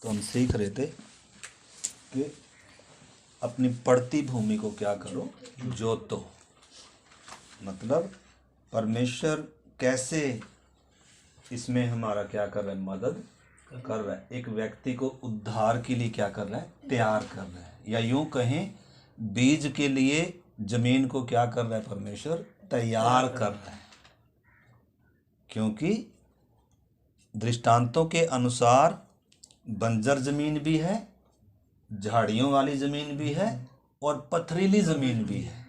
तो हम सीख रहे थे कि अपनी पड़ती भूमि को क्या करो, जोतो। मतलब परमेश्वर कैसे इसमें हमारा क्या कर रहा है, मदद कर रहा है। एक व्यक्ति को उद्धार के लिए क्या कर रहा है, तैयार कर रहा है। या यूं कहें बीज के लिए जमीन को क्या कर रहा है, परमेश्वर तैयार कर रहा है। क्योंकि दृष्टांतों के अनुसार बंजर जमीन भी है, झाड़ियों वाली जमीन भी है और पथरीली जमीन भी है।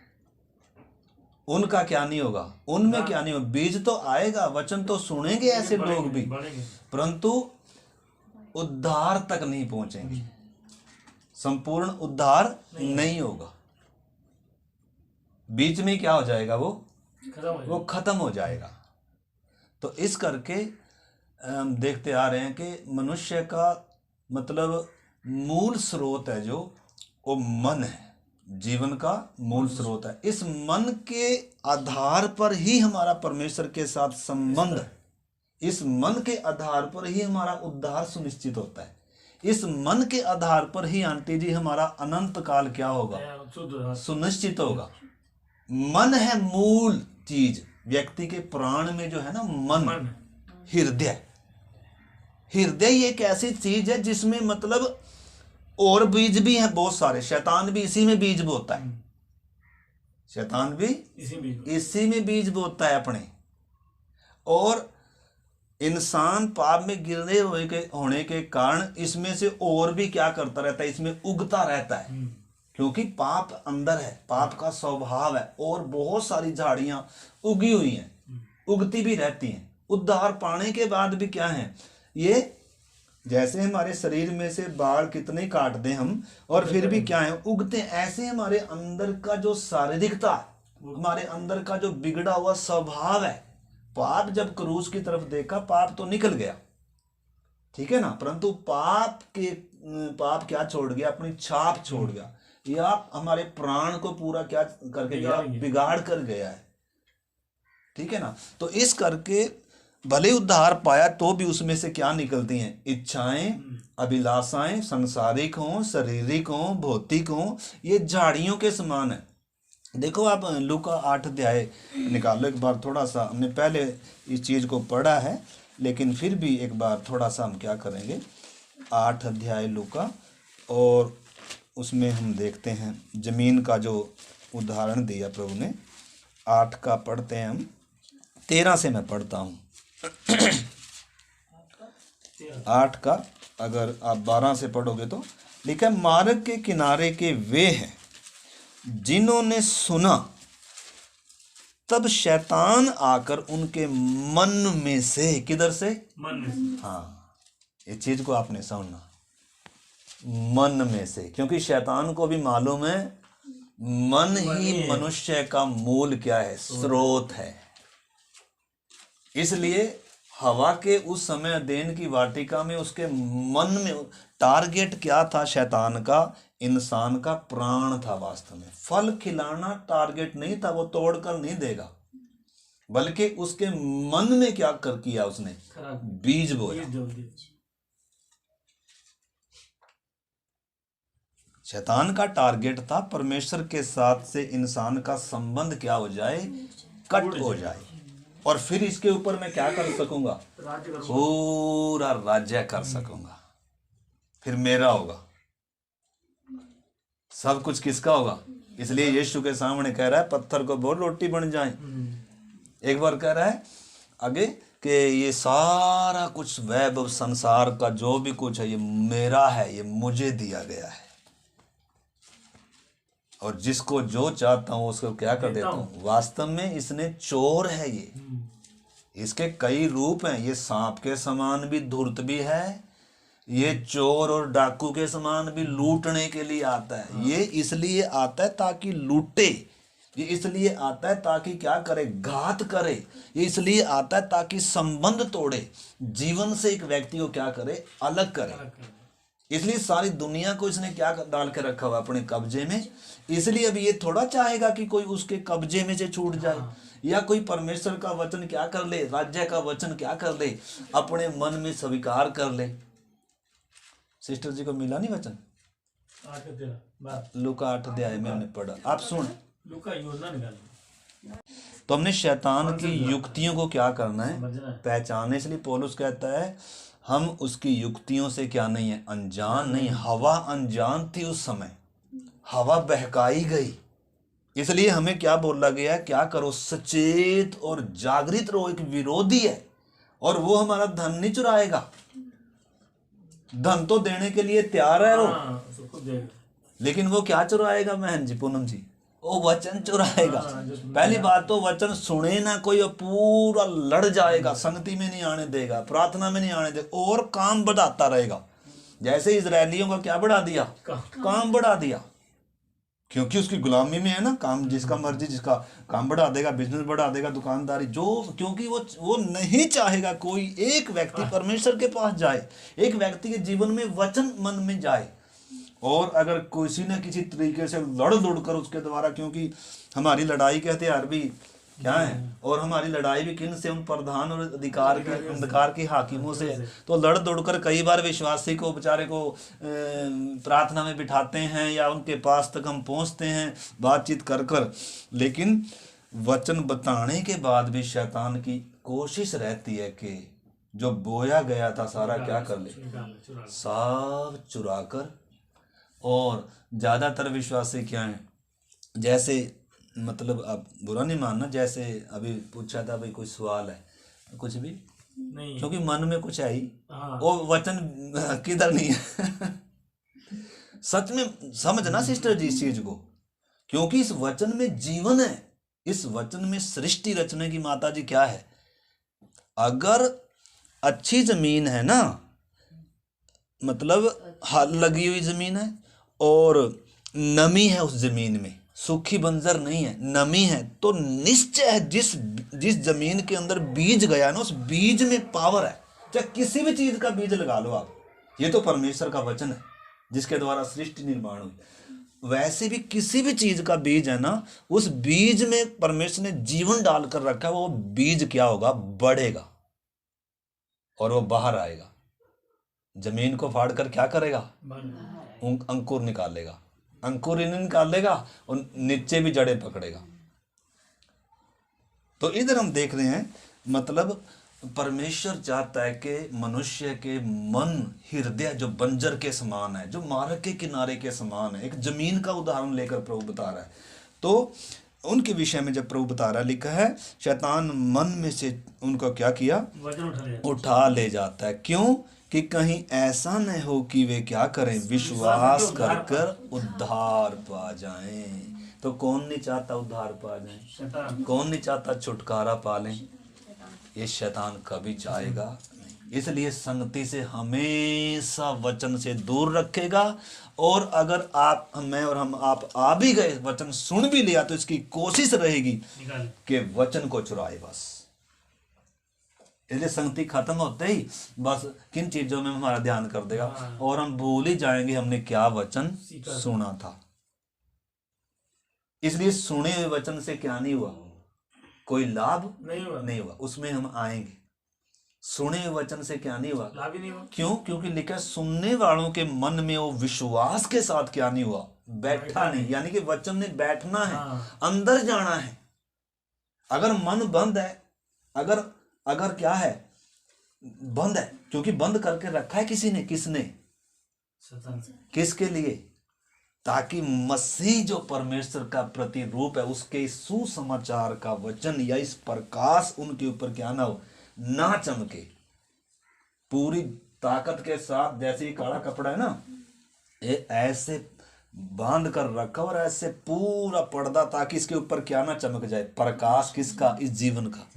उनका क्या नहीं होगा, उनमें क्या नहीं होगा। बीज तो आएगा, वचन तो सुनेंगे ऐसे लोग भी, परंतु उद्धार तक नहीं पहुंचेंगे। संपूर्ण उद्धार नहीं होगा। बीच में क्या हो जाएगा, वो खत्म हो जाएगा। तो इस करके हम देखते आ रहे हैं कि मनुष्य का मतलब मूल स्रोत है जो वो मन है, जीवन का मूल स्रोत है। इस मन के आधार पर ही हमारा परमेश्वर के साथ संबंध है। इस मन के आधार पर ही हमारा उद्धार सुनिश्चित होता है। इस मन के आधार पर ही आंटी जी हमारा अनंत काल क्या होगा, सुनिश्चित होगा। मन है मूल चीज व्यक्ति के प्राण में, जो है ना मन, हृदय। हृदय एक ऐसी चीज है जिसमें मतलब और बीज भी हैं बहुत सारे। शैतान भी इसी में बीज बोता है, शैतान भी इसी में बीज बोता है अपने। और इंसान पाप में गिरने होने के कारण इसमें से और भी क्या करता रहता है, इसमें उगता रहता है। क्योंकि पाप अंदर है, पाप का स्वभाव है। और बहुत सारी झाड़ियां उगी हुई हैं, उगती भी रहती हैं। उद्धार पाने के बाद भी क्या है, ये जैसे हमारे शरीर में से बाल कितने काट दें हम, और फिर भी क्या है, उगते। ऐसे हमारे अंदर का जो शारीरिकता, हमारे अंदर का जो बिगड़ा हुआ स्वभाव है, पाप जब क्रूस की तरफ देखा, पाप तो निकल गया, ठीक है ना, परंतु पाप क्या छोड़ गया, अपनी छाप छोड़ गया। या हमारे प्राण को पूरा क्या करके गया, बिगाड़ कर गया है, ठीक है ना। तो इस करके भले उद्धार पाया तो भी उसमें से क्या निकलती हैं, इच्छाएं, अभिलाषाएं, सांसारिक हों, शारीरिक हों, भौतिक हों, ये झाड़ियों के समान है। देखो आप लूका 8 अध्याय निकालो एक बार। थोड़ा सा हमने पहले इस चीज़ को पढ़ा है, लेकिन फिर भी एक बार थोड़ा सा हम क्या करेंगे, 8 अध्याय लूका, और उसमें हम देखते हैं जमीन का जो उदाहरण दिया प्रभु ने। 8 का पढ़ते हैं हम, 13 से मैं पढ़ता हूँ। 8 का अगर आप 12 से पढ़ोगे तो लिखा है, मार्ग के किनारे के वे हैं जिन्होंने सुना, तब शैतान आकर उनके मन में से, किधर से, मन में। हाँ, इस चीज को आपने समझना, मन में से। क्योंकि शैतान को भी मालूम है मन ही मनुष्य का मूल क्या है, स्रोत है। इसलिए हवा के उस समय अदेन की वाटिका में उसके मन में टारगेट क्या था, शैतान का, इंसान का प्राण था। वास्तव में फल खिलाना टारगेट नहीं था, वो तोड़कर नहीं देगा, बल्कि उसके मन में क्या कर किया, उसने बीज बोया। शैतान का टारगेट था परमेश्वर के साथ से इंसान का संबंध क्या हो जाए, कट हो जाए, और फिर इसके ऊपर मैं क्या कर सकूंगा, पूरा राज्य कर सकूंगा। फिर मेरा होगा, सब कुछ किसका होगा। इसलिए यीशु के सामने कह रहा है, पत्थर को बोल रोटी बन जाए। एक बार कह रहा है आगे कि ये सारा कुछ वैभव संसार का जो भी कुछ है, ये मेरा है, ये मुझे दिया गया है, और जिसको जो चाहता हूं उसको क्या कर देता हूं। वास्तव में इसने चोर है, ये इसके कई रूप हैं। ये सांप के समान भी धूर्त भी है, ये चोर और डाकू के समान भी लूटने के लिए आता है। ये इसलिए आता है ताकि लूटे, ये इसलिए आता है ताकि क्या करे, घात करे। ये इसलिए आता है ताकि संबंध तोड़े, जीवन से एक व्यक्ति को क्या करे, अलग करे। इसलिए सारी दुनिया को इसने क्या डाल के रखा हुआ अपने कब्जे में। इसलिए अब ये थोड़ा चाहेगा कि कोई उसके कब्जे में से छूट जाए, या कोई परमेश्वर का वचन क्या कर ले, राज्य का वचन क्या कर ले, अपने मन में स्वीकार कर ले। सिस्टर जी को मिला नहीं वचन? लूका 8 अध्याय में हमने पढ़ा, आप सुन। तो हमने शैतान की युक्तियों को क्या करना है, पहचानने। इसलिए पौलुस कहता है हम उसकी युक्तियों से क्या नहीं है, अनजान नहीं। हवा अनजान थी उस समय, हवा बहकाई गई। इसलिए हमें क्या बोला गया है, क्या करो, सचेत और जागृत रहो। एक विरोधी है और वो हमारा धन नहीं चुराएगा। धन तो देने के लिए तैयार है वो, लेकिन वो क्या चुराएगा बहन जी, पूनम जी? वो वचन चुराएगा। पहली बात तो वचन सुने ना कोई, पूरा लड़ जाएगा, संगति में नहीं आने देगा, प्रार्थना में नहीं आने देगा, और काम बढ़ाता रहेगा। जैसे इजरायलियों का क्या बढ़ा दिया, काम बढ़ा दिया, क्योंकि उसकी गुलामी में है ना। काम जिसका मर्जी, जिसका काम बढ़ा देगा, बिजनेस बढ़ा देगा, दुकानदारी, जो, क्योंकि वो नहीं चाहेगा कोई एक व्यक्ति परमेश्वर के पास जाए, एक व्यक्ति के जीवन में वचन मन में जाए। और अगर किसी न किसी तरीके से लड़ कर उसके द्वारा, क्योंकि हमारी लड़ाई के हथियार भी क्या है, और हमारी लड़ाई भी किन से, उन प्रधान और अधिकार के अंधकार के हाकिमों से। तो लड़ कर कई बार विश्वासी को, बेचारे को प्रार्थना में बिठाते हैं या उनके पास तक हम पहुंचते हैं बातचीत कर, लेकिन वचन बताने के बाद भी शैतान की कोशिश रहती है कि जो बोया गया था सारा क्या कर ले, सब चुरा कर। और ज़्यादातर विश्वासी क्या हैं, जैसे मतलब आप बुरा नहीं मानना, जैसे अभी पूछा था भाई कोई सवाल है, कुछ भी नहीं, क्योंकि मन में कुछ है ही, वो वचन किधर नहीं है। सच में समझना सिस्टर जी इस चीज को, क्योंकि इस वचन में जीवन है, इस वचन में सृष्टि रचने की माता जी क्या है। अगर अच्छी जमीन है ना, मतलब हल लगी हुई जमीन है और नमी है उस जमीन में, सूखी बंजर नहीं है, नमी है, तो निश्चय है जिस जमीन के अंदर बीज गया ना, उस बीज में पावर है। चाहे किसी भी चीज का बीज लगा लो आप, ये तो परमेश्वर का वचन है जिसके द्वारा सृष्टि निर्माण हुई। वैसे भी किसी भी चीज का बीज है ना, उस बीज में परमेश्वर ने जीवन डालकर रखा है। वो बीज क्या होगा, बढ़ेगा और वो बाहर आएगा, जमीन को फाड़ कर क्या करेगा, अंकुर निकालेगा, अंकुर इन्हें निकालेगा और नीचे भी जड़ें पकड़ेगा। तो इधर हम देख रहे हैं, मतलब परमेश्वर चाहता है कि मनुष्य के मन, हृदय जो बंजर के समान है, जो मार्ग के किनारे के समान है, एक जमीन का उदाहरण लेकर प्रभु बता रहा है। तो उनके विषय में जब प्रभु बता रहा है, लिखा है शैतान मन में से उनको क्या किया, उठा ले जाता है। क्यों? कि कहीं ऐसा न हो कि वे क्या करें, विश्वास कर उद्धार पा जाएं। तो कौन नहीं चाहता उद्धार पा जाएं? कौन नहीं चाहता छुटकारा पा लें? ये शैतान कभी चाहेगा नहीं। इसलिए संगति से हमेशा वचन से दूर रखेगा। और अगर आप, मैं और हम, आप आ भी गए, वचन सुन भी लिया, तो इसकी कोशिश रहेगी कि वचन को चुराए बस। इसलिए संगति खत्म होते ही बस किन चीजों में हमारा ध्यान कर देगा और हम भूल ही जाएंगे हमने क्या वचन सुना था। इसलिए सुने हुए वचन से क्या नहीं हुआ, कोई लाभ नहीं हुआ, उसमें हम आएंगे। सुने हुए वचन से क्या नहीं हुआ, लाभ ही नहीं हुआ। क्यों? क्योंकि लिखा सुनने वालों के मन में वो विश्वास के साथ क्या नहीं हुआ, बैठा नहीं। यानी कि वचन ने बैठना है, अंदर जाना है। अगर मन बंद है, अगर क्या है, बंद है, क्योंकि बंद करके रखा है किसी ने, किसने, किसके लिए? ताकि मसीह जो परमेश्वर का प्रतिरूप है, उसके सुसमाचार का वचन या इस प्रकाश उनके ऊपर क्या ना हो, ना चमके पूरी ताकत के साथ। जैसे ये काला कपड़ा है ना, ये ऐसे बांध कर रखा और ऐसे पूरा पर्दा, ताकि इसके ऊपर क्या ना चमक जाए, प्रकाश किसका, इस जीवन का,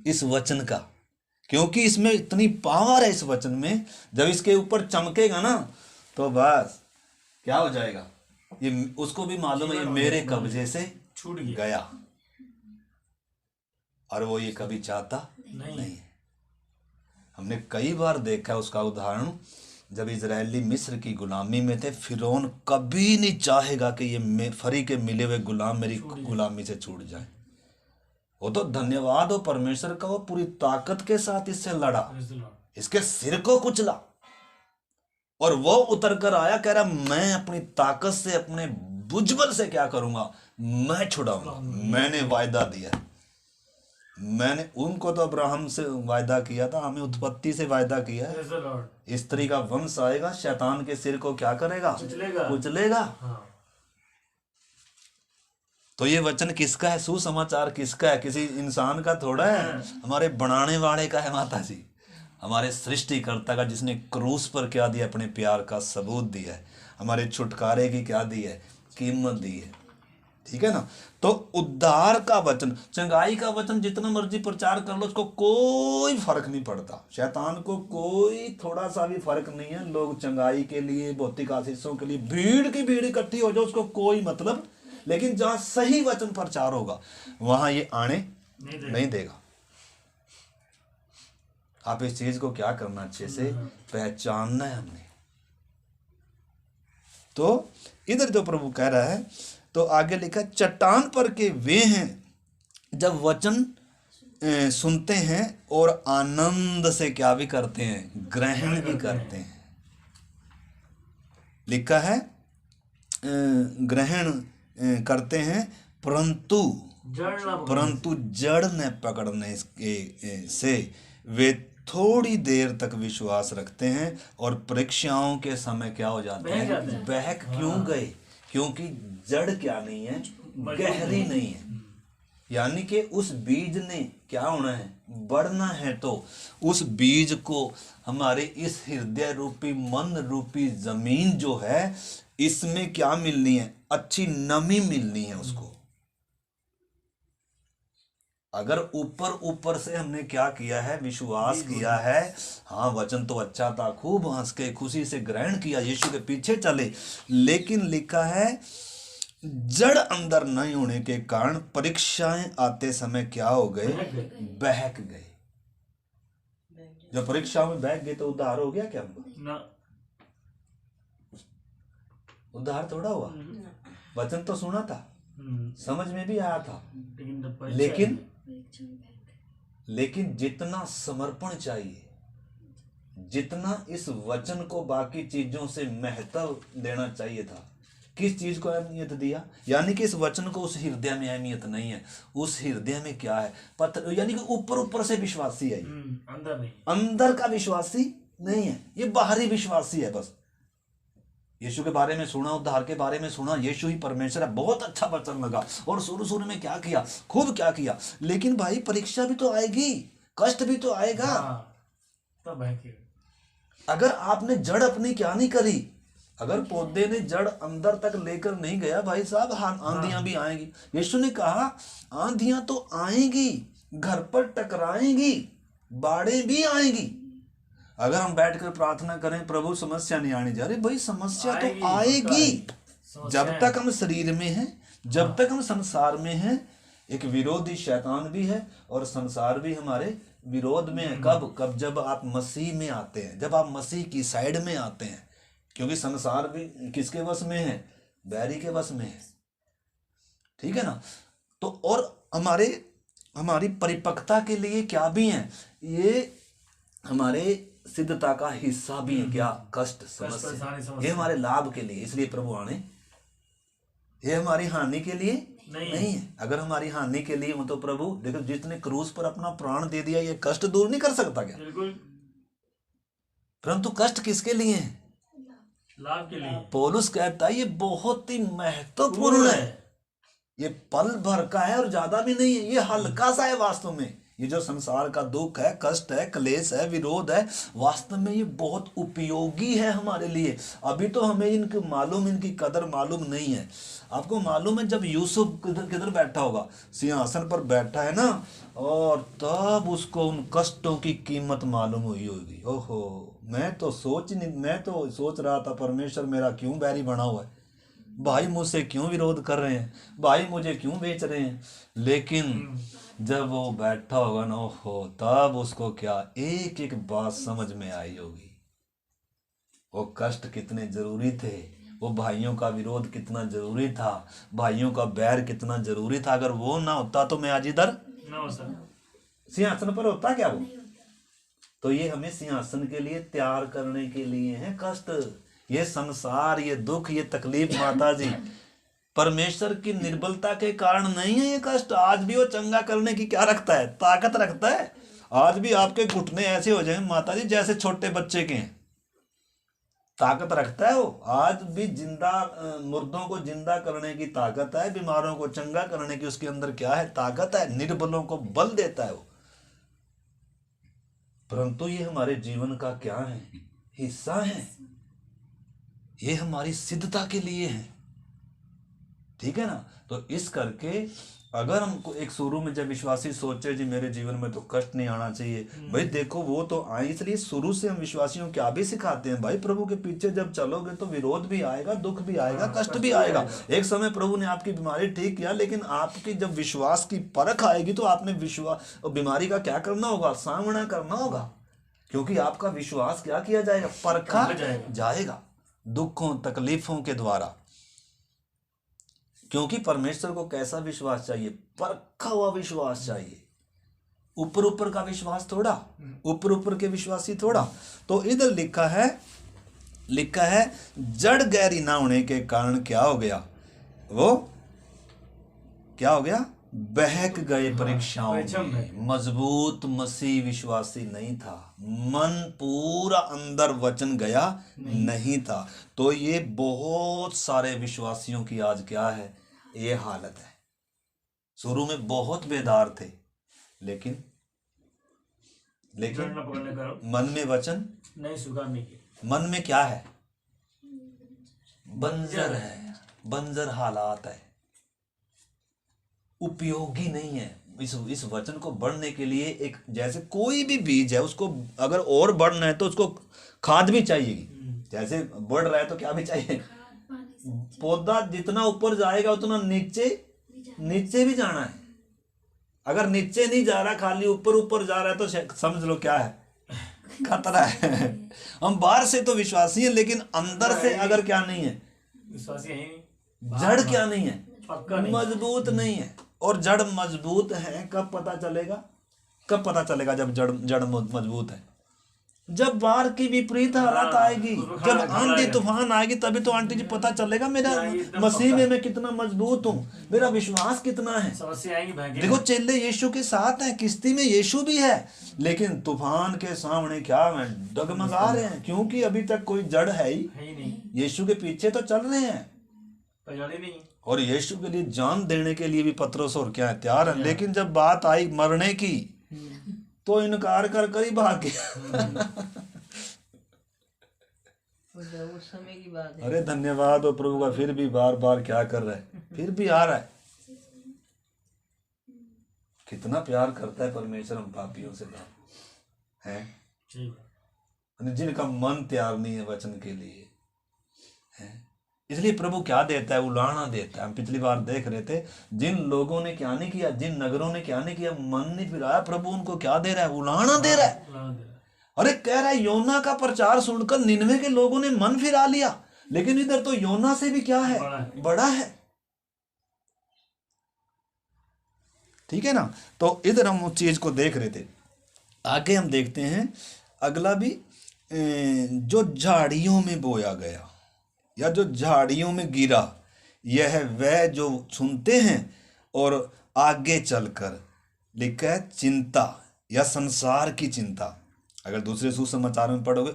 इस वचन का। क्योंकि इसमें इतनी पावर है इस वचन में, जब इसके ऊपर चमकेगा ना, तो बस क्या हो जाएगा, ये उसको भी मालूम है ये मेरे कब्जे से छूट गया, और वो ये कभी चाहता नहीं। हमने कई बार देखा उसका उदाहरण, जब इजरायली मिस्र की गुलामी में थे, फिरौन कभी नहीं चाहेगा कि ये फरी के मिले हुए गुलाम मेरी गुलामी से छूट जाए। वो तो धन्यवाद हो परमेश्वर का, वो पूरी ताकत के साथ इससे लड़ा, इसके सिर को कुचला और वो उतर कर आया, कह रहा मैं अपनी ताकत से, अपने भुजबल से क्या करूंगा, मैं छुड़ाऊंगा। मैंने वायदा दिया। मैंने उनको तो अब्राहम से वायदा किया था, हमें उत्पत्ति से वायदा किया है। स्त्री का वंश आएगा, शैतान के सिर को क्या करेगा, कुचलेगा। तो ये वचन किसका है, सुसमाचार किसका है, किसी इंसान का थोड़ा है, हमारे बनाने वाले का है माता जी, हमारे सृष्टिकर्ता का, जिसने क्रूस पर क्या दिया, अपने प्यार का सबूत दिया है, हमारे छुटकारे की क्या दी है, कीमत दी है। ठीक है ना। तो उद्धार का वचन, चंगाई का वचन जितना मर्जी प्रचार कर लो, उसको कोई फर्क नहीं पड़ता। शैतान को कोई थोड़ा सा भी फर्क नहीं है। लोग चंगाई के लिए, भौतिक आशीषों के लिए भीड़ की भीड़ इकट्ठी हो जाए, उसको कोई मतलब। लेकिन जहां सही वचन प्रचार होगा वहां ये आने नहीं देगा। आप इस चीज को क्या करना, अच्छे से पहचानना है हमने। तो इधर जो प्रभु कह रहा है, तो आगे लिखा, चट्टान पर के वे हैं जब वचन सुनते हैं और आनंद से क्या भी करते हैं, ग्रहण भी करते हैं। लिखा है ग्रहण करते हैं, परंतु जड़ न पकड़ने से वे थोड़ी देर तक विश्वास रखते हैं और परीक्षाओं के समय क्या हो जाते हैं, बहक क्यों गए, क्योंकि जड़ क्या नहीं है, गहरी नहीं है। यानी कि उस बीज ने क्या होना है, बढ़ना है। तो उस बीज को हमारे इस हृदय रूपी, मन रूपी जमीन जो है, इसमें क्या मिलनी है, अच्छी नमी मिलनी है उसको। अगर ऊपर ऊपर से हमने क्या किया है, विश्वास किया है, हाँ वचन तो अच्छा था, खूब हंस के खुशी से ग्रहण किया, यीशु के पीछे चले, लेकिन लिखा है जड़ अंदर नहीं होने के कारण परीक्षाएं आते समय क्या हो गए, बहक गए। जब परीक्षाओं में बहक गए तो उद्धार हो गया क्या हमको? उद्धार थोड़ा हुआ। वचन तो सुना था, समझ में भी आया था, लेकिन जितना समर्पण चाहिए, जितना इस वचन को बाकी चीजों से महत्व देना चाहिए था, किस चीज को अहमियत दिया? यानी कि इस वचन को उस हृदय में अहमियत नहीं है। उस हृदय में क्या है, पत्थर, यानी कि ऊपर ऊपर से विश्वासी है, अंदर नहीं, अंदर का विश्वासी नहीं है, ये बाहरी विश्वासी है। बस यीशु के बारे में सुना, उद्धार के बारे में सुना, यीशु ही परमेश्वर है, बहुत अच्छा वचन लगा, और शुरू में क्या किया, खूब क्या किया, लेकिन भाई परीक्षा भी तो आएगी, कष्ट भी तो आएगा। तब अगर आपने जड़ अपनी क्या नहीं करी, अगर पौधे ने जड़ अंदर तक लेकर नहीं गया, भाई साहब आंधियां भी आएंगी। यीशु ने कहा आंधियां तो आएंगी, घर पर टकराएंगी, बाढ़ें भी आएंगी। अगर हम बैठकर प्रार्थना करें, प्रभु समस्या नहीं आनी जा रही, भाई समस्या तो आएगी। जब तक हम शरीर में हैं, जब तक हम संसार में हैं, एक विरोधी शैतान भी है और संसार भी हमारे विरोध में है। कब जब आप मसीह में आते हैं, जब आप मसीह की साइड में आते हैं, क्योंकि संसार भी किसके वश में है, बैरी के वश में है। ठीक है ना। तो और हमारी परिपक्वता के लिए क्या भी है, ये हमारे सिद्धता का हिस्सा भी है। क्या कष्ट, समस्या, ये हमारे लाभ के लिए, इसलिए प्रभु आने, ये हमारी हानि के लिए नहीं है। अगर हमारी हानि के लिए हो तो प्रभु देखो, जिसने क्रूस पर अपना प्राण दे दिया, ये कष्ट दूर नहीं कर सकता क्या? परंतु कष्ट किसके लिए है? लाभ के लिए। पौलुस कहता है ये बहुत ही महत्वपूर्ण है, ये पल भर का है और ज्यादा भी नहीं है, ये हल्का सा है वास्तव में। ये जो संसार का दुख है, कष्ट है, क्लेश है, विरोध है, वास्तव में ये बहुत उपयोगी है हमारे लिए। अभी तो हमें इनकी मालूम, इनकी कदर मालूम नहीं है। आपको मालूम है जब यूसुफ किधर बैठा होगा, सिंहासन पर बैठा है ना, और तब उसको उन कष्टों की कीमत मालूम हुई होगी। ओहो, मैं तो सोच रहा था परमेश्वर मेरा क्यों बैरी बना हुआ है, भाई मुझसे क्यों विरोध कर रहे हैं, भाई मुझे क्यों बेच रहे हैं। लेकिन जब वो बैठा होगा ना, ओहो, तब उसको क्या एक एक बात समझ में आई होगी। वो कष्ट कितने जरूरी थे, वो भाइयों का विरोध कितना जरूरी था, भाइयों का बैर कितना जरूरी था। अगर वो ना होता तो मैं आज इधर सिंहासन पर होता क्या? वो तो ये हमें सिंहासन के लिए तैयार करने के लिए है कष्ट। ये संसार, ये दुख, ये तकलीफ माता जी परमेश्वर की निर्बलता के कारण नहीं है। ये कष्ट आज भी वो चंगा करने की क्या रखता है, ताकत रखता है। आज भी आपके घुटने ऐसे हो जाए माता जी जैसे छोटे बच्चे के हैं, ताकत रखता है वो। आज भी जिंदा मुर्दों को जिंदा करने की ताकत है, बीमारों को चंगा करने की उसके अंदर क्या है, ताकत है। निर्बलों को बल देता है वो। परंतु ये हमारे जीवन का क्या है, हिस्सा है। ये हमारी सिद्धता के लिए है, ठीक है ना। तो इस करके अगर हमको एक शुरू में जब विश्वासी सोचे जी मेरे जीवन में तो कष्ट नहीं आना चाहिए, भाई देखो वो तो आए, इसलिए शुरू से हम विश्वासियों क्या भी सिखाते हैं, भाई प्रभु के पीछे जब चलोगे तो विरोध भी आएगा, दुख भी आएगा, कष्ट भी आएगा। एक समय प्रभु ने आपकी बीमारी ठीक किया, लेकिन आपकी जब विश्वास की परख आएगी तो आपने विश्वास बीमारी का क्या करना होगा, सामना करना होगा, क्योंकि आपका विश्वास क्या किया जाएगा, परखा जाएगा दुखों तकलीफों के द्वारा। क्योंकि परमेश्वर को कैसा विश्वास चाहिए, परखा हुआ विश्वास चाहिए, ऊपर ऊपर का विश्वास थोड़ा, ऊपर ऊपर के विश्वासी थोड़ा। तो इधर लिखा है जड़ गहरी ना होने के कारण क्या हो गया, वो क्या हो गया, बहक गए परीक्षाओं में। मजबूत मसीह विश्वासी नहीं था, मन पूरा अंदर वचन गया नहीं था। तो ये बहुत सारे विश्वासियों की आज क्या है, ये हालत है। शुरू में बहुत बेदार थे, लेकिन मन में वचन नहीं सुधारने की, मन में क्या है, बंजर है, बंजर हालात है, उपयोगी नहीं है। इस वचन को बढ़ने के लिए एक, जैसे कोई भी बीज है उसको अगर और बढ़ना है तो उसको खाद भी चाहिएगी। जैसे बढ़ रहा है तो क्या भी चाहिए, पौधा जितना ऊपर जाएगा उतना नीचे भी जाना है। अगर नीचे नहीं जा रहा, खाली ऊपर ऊपर जा रहा है तो समझ लो क्या है, खतरा है। हम बाहर से तो विश्वासी हैं, लेकिन अंदर से अगर क्या नहीं है, विश्वासी है, जड़ क्या नहीं है, मजबूत नहीं है। और जड़ मजबूत है कब पता चलेगा, कब पता चलेगा जब जड़ मजबूत है, जब बाहर की विपरीत हालत आएगी, जब आंधी तूफान आएगी, तभी तो आंटी जी पता चलेगा मेरा मसीह में मैं कितना मजबूत हूँ, मेरा विश्वास कितना है। देखो चेले यीशु के साथ हैं, किश्ती में यीशु भी है, लेकिन तूफान के सामने क्या है, डगमगा रहे हैं, क्योंकि अभी तक कोई जड़ है ही नहीं। यीशु के पीछे तो चल रहे हैं और यीशु के लिए जान देने के लिए भी पतरस और क्या है, तैयार है। लेकिन जब बात आई मरने की तो इनकार कर ही भाग गया। उस समय की बात है। अरे धन्यवाद हो प्रभु का, फिर भी बार बार क्या कर रहा है, फिर भी आ रहा है। कितना प्यार करता है परमेश्वर हम पापियों से है, जिनका मन तैयार नहीं है वचन के लिए है। इसलिए प्रभु क्या देता है, उलाहना देता है। हम पिछली बार देख रहे थे, जिन लोगों ने क्या नहीं किया, जिन नगरों ने क्या नहीं किया, मन नहीं फिराया, प्रभु उनको क्या दे रहा है, उलाहना दे रहा है। अरे कह रहा है योना का प्रचार सुनकर निनवे के लोगों ने मन फिरा लिया, लेकिन इधर तो योना से भी क्या है, बड़ा है। ठीक है ना। तो इधर हम उस चीज को देख रहे थे। आगे हम देखते हैं अगला भी, जो झाड़ियों में बोया गया या जो झाड़ियों में गिरा, यह वह जो सुनते हैं और आगे चलकर, लिखा है चिंता या संसार की चिंता। अगर दूसरे सुसमाचार में पढ़ोगे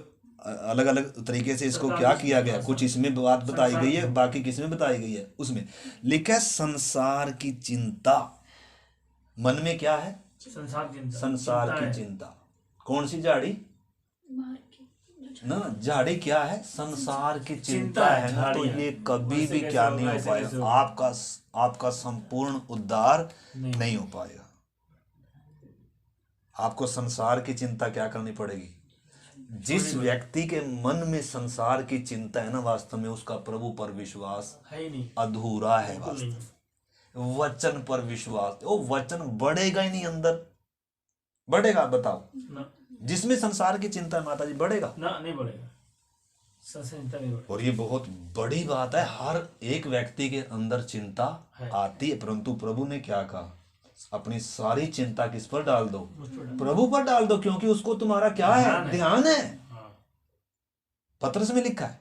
अलग अलग तरीके से इसको क्या किया गया, कुछ इसमें बात बताई गई है, बाकी किसमें बताई गई है, उसमें लिखा है संसार की चिंता। मन में क्या है, संसार की चिंता। कौन सी झाड़ी ना, झाड़ी क्या है, संसार की चिंता है ना, तो ये कभी भी क्या नहीं हो पाएगा, आपका संपूर्ण उद्धार नहीं हो पाएगा। आपको संसार की चिंता क्या करनी पड़ेगी। जिस व्यक्ति के मन में संसार की चिंता है ना, वास्तव में उसका प्रभु पर विश्वास अधूरा है। वास्तव वचन पर विश्वास, वो वचन बढ़ेगा ही नहीं, अंदर बढ़ेगा, बताओ जिसमें संसार की चिंता है माता जी, बढ़ेगा ना, नहीं बढ़ेगा, चिंता नहीं बढ़ेगा। और ये बहुत बड़ी बात है, हर एक व्यक्ति के अंदर चिंता आती है, परंतु प्रभु ने क्या कहा, अपनी सारी चिंता किस पर डाल दो? प्रभु पर डाल दो, क्योंकि उसको तुम्हारा क्या है? ध्यान है। पत्रस में लिखा है।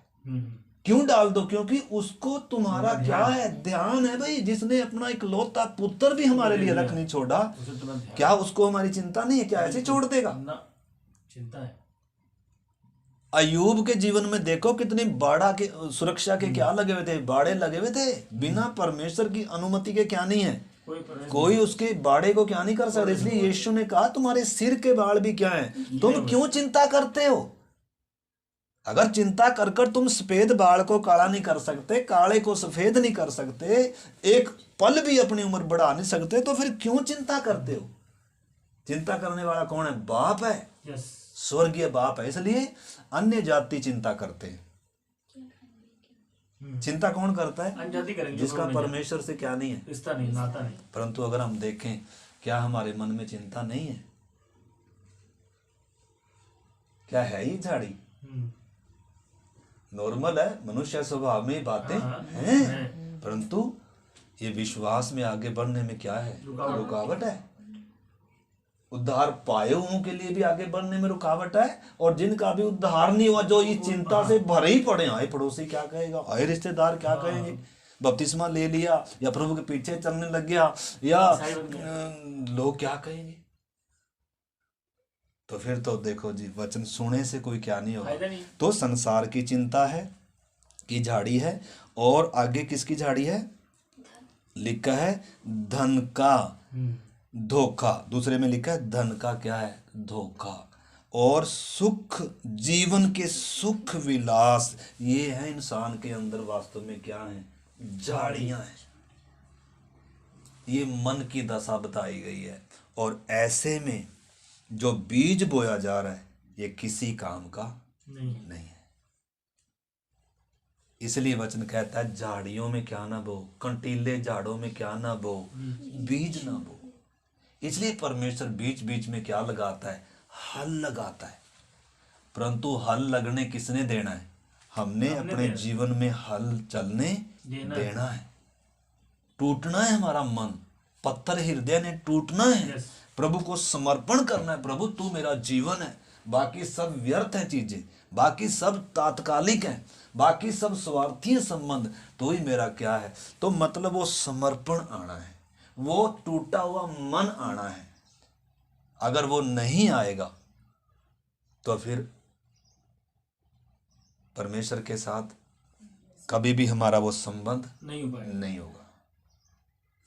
क्यों डाल दो? क्योंकि उसको तुम्हारा क्या है? ध्यान है। भाई, जिसने अपना इकलौता पुत्र भी हमारे लिए रख नहीं छोड़ा, क्या उसको हमारी चिंता नहीं है? क्या ऐसे छोड़ देगा? चिंता है। अयूब के जीवन में देखो कितनी बाड़ा के सुरक्षा के क्या लगे हुए थे, बाड़े लगे हुए थे। बिना परमेश्वर की अनुमति के क्या नहीं है? कोई उसके बाड़े को क्या नहीं कर सकता। इसलिए यीशु ने कहा तुम्हारे सिर के बाल भी क्या हैं? तुम क्यों चिंता करते हो? अगर चिंता कर कर तुम सफेद बाल को काला नहीं कर सकते, काले को सफेद नहीं कर सकते, एक पल भी अपनी उम्र बढ़ा नहीं सकते, तो फिर क्यों चिंता करते हो? चिंता करने वाला कौन है? बाप है, स्वर्गीय बाप है। इसलिए अन्य जाति चिंता करते हैं। चिंता कौन करता है? जिसका परमेश्वर से क्या नहीं है? रिश्ता नहीं, नाता नहीं। परंतु अगर हम देखें, क्या हमारे मन में चिंता नहीं है? क्या है ही झाड़ी? नॉर्मल है, मनुष्य स्वभाव में बातें हैं, परंतु ये विश्वास में आगे बढ़ने में क्या है? रुकावट है। उद्धार पाए हुओं के लिए भी आगे बढ़ने में रुकावट है, और जिनका भी उद्धार नहीं हुआ, जो इस चिंता से भरे ही पड़े, आए पड़ोसी क्या कहेगा, आए रिश्तेदार क्या कहेंगे, बपतिस्मा ले लिया या प्रभु के पीछे चलने लग गया, या लोग क्या कहेंगे, तो फिर तो देखो जी, वचन सुने से कोई क्या नहीं होगा। तो संसार की चिंता है की झाड़ी है, और आगे किसकी झाड़ी है? लिखा है धन का धोखा। दूसरे में लिखा है धन का क्या है? धोखा। और सुख, जीवन के सुख विलास, ये है इंसान के अंदर वास्तव में क्या है? झाड़ियां हैं। ये मन की दशा बताई गई है, और ऐसे में जो बीज बोया जा रहा है, ये किसी काम का नहीं है। इसलिए वचन कहता है झाड़ियों में क्या ना बो, कंटीले झाड़ों में क्या ना बो, बीज ना बो। इसलिए परमेश्वर बीच बीच में क्या लगाता है? हल लगाता है। परंतु हल लगने किसने देना है? हमने अपने जीवन में हल चलने देना है। टूटना है हमारा मन, पत्थर हृदय ने टूटना है। प्रभु को समर्पण करना है। प्रभु तू मेरा जीवन है, बाकी सब व्यर्थ है चीजें, बाकी सब तात्कालिक है, बाकी सब स्वार्थी संबंध, तो ही मेरा क्या है? तो मतलब वो समर्पण आना है, वो टूटा हुआ मन आना है। अगर वो नहीं आएगा तो फिर परमेश्वर के साथ कभी भी हमारा वो संबंध नहीं होगा।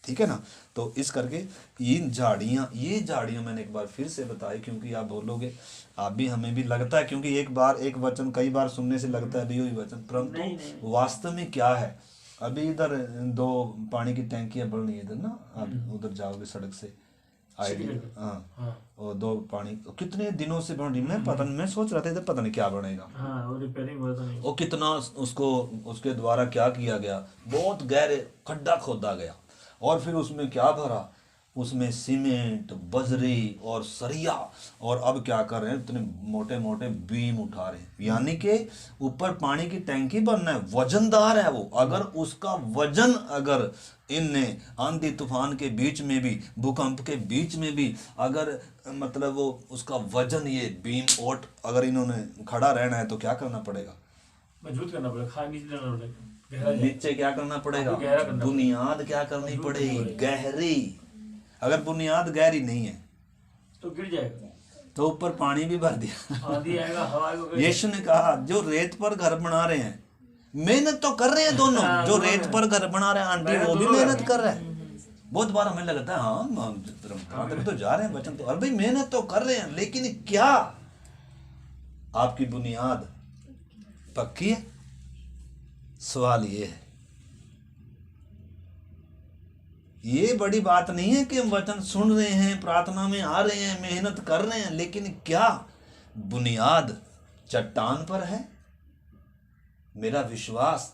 ठीक है ना? तो इस करके ये झाड़ियां मैंने एक बार फिर से बताई, क्योंकि आप बोलोगे, आप भी, हमें भी लगता है, क्योंकि एक वचन कई बार सुनने से लगता है भी वही वचन, परंतु वास्तव में क्या है? अभी इधर 2 पानी की टैंकियां बन रही है इधर ना, आप उधर जाओगे सड़क से आइडिया, हाँ, और 2 पानी कितने दिनों से बन रही, मैं सोच रहा था इधर पता नहीं क्या बनेगा, वो कितना उसके द्वारा क्या किया गया, बहुत गहरे खड्डा खोदा गया, और फिर उसमें क्या भरा? उसमें सीमेंट, बजरी और सरिया, और अब क्या कर रहे हैं? इतने मोटे मोटे बीम उठा रहे हैं, यानी कि ऊपर पानी की टैंकी बनना है, वजनदार है वो। अगर उसका वजन, अगर इनने आंधी तूफान के बीच में भी, भूकंप के बीच में भी, अगर मतलब वो उसका वजन, ये बीम ओट, अगर इन्होंने खड़ा रहना है तो क्या करना पड़ेगा? मजबूत करना पड़ेगा, नीचे क्या करना पड़ेगा? बुनियाद क्या करनी पड़ेगी? गहरी। अगर बुनियाद गहरी नहीं है तो गिर जाएगा, तो ऊपर पानी भी भर दिया। यीशु ने कहा जो रेत पर घर बना रहे हैं, मेहनत तो कर रहे हैं दोनों, जो रेत पर घर बना रहे हैं आंटी, वो भी मेहनत कर रहे हैं। बहुत बार हमें लगता है हाँ तो जा रहे हैं वचन तो, अरे भाई मेहनत तो कर रहे हैं, लेकिन क्या आपकी बुनियाद पक्की है? सवाल ये है। ये बड़ी बात नहीं है कि हम वचन सुन रहे हैं, प्रार्थना में आ रहे हैं, मेहनत कर रहे हैं, लेकिन क्या बुनियाद चट्टान पर है? मेरा विश्वास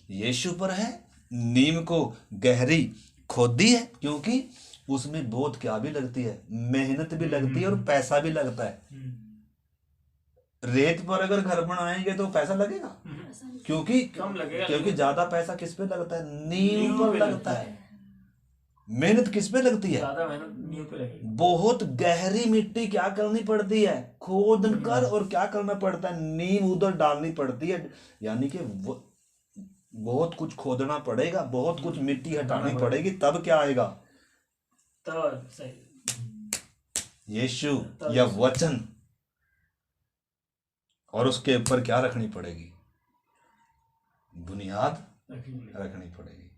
यीशु पर है। नीम को गहरी खोदी है, क्योंकि उसमें बहुत क्या भी लगती है, मेहनत भी लगती है और पैसा भी लगता है। रेत पर अगर घर बनाएंगे तो पैसा लगेगा, क्योंकि ज्यादा पैसा किस पे लगता है? नीम पर लगता है। मेहनत किस पे लगती है? ज्यादा मेहनत नींव पे लगेगी। बहुत गहरी मिट्टी क्या करनी पड़ती है? खोद कर, और क्या करना पड़ता है? नींव उधर डालनी पड़ती है। यानी कि बहुत कुछ खोदना पड़ेगा, बहुत कुछ मिट्टी हटानी पड़ेगी, तब क्या आएगा? तब सही। यीशु या वचन, और उसके ऊपर क्या रखनी पड़ेगी? बुनियाद रखनी पड़ेगी।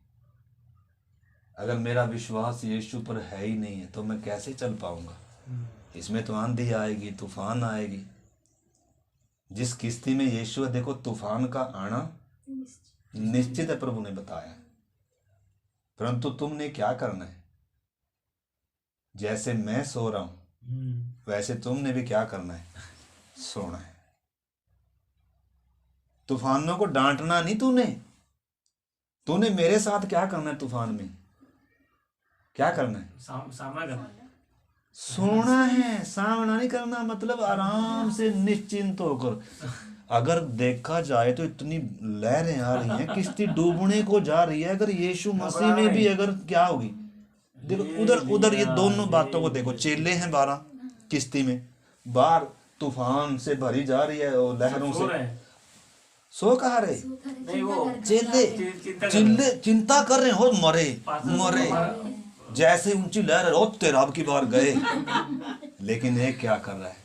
अगर मेरा विश्वास यीशु पर है ही नहीं है तो मैं कैसे चल पाऊंगा? इसमें तो आंधी आएगी, तूफान आएगी। जिस किश्ती में यीशु है, देखो तूफान का आना निश्चित है, प्रभु ने बताया। परंतु तुमने क्या करना है? जैसे मैं सो रहा हूं वैसे तुमने भी क्या करना है? सोना है। तूफानों को डांटना नहीं तूने मेरे साथ क्या करना है? तूफान में क्या करना है? सामना करना है। सोना है, सामना नहीं करना। मतलब आराम से निश्चिंत होकर। अगर देखा जाए तो इतनी लहरें आ रही हैं, किश्ती डूबने को जा रही है। अगर यीशु मसीह में भी अगर क्या होगी? देखो उधर ये दोनों बातों को देखो। चेले हैं 12 किश्ती में, बाहर तूफान से भरी जा रही है और लहरों से। सो कहा रहे? नहीं, वो चेले चिंता कर रहे हो, मरे जैसे ऊंची लहर है, तेरा अब की बार गए। लेकिन एक क्या कर रहा है?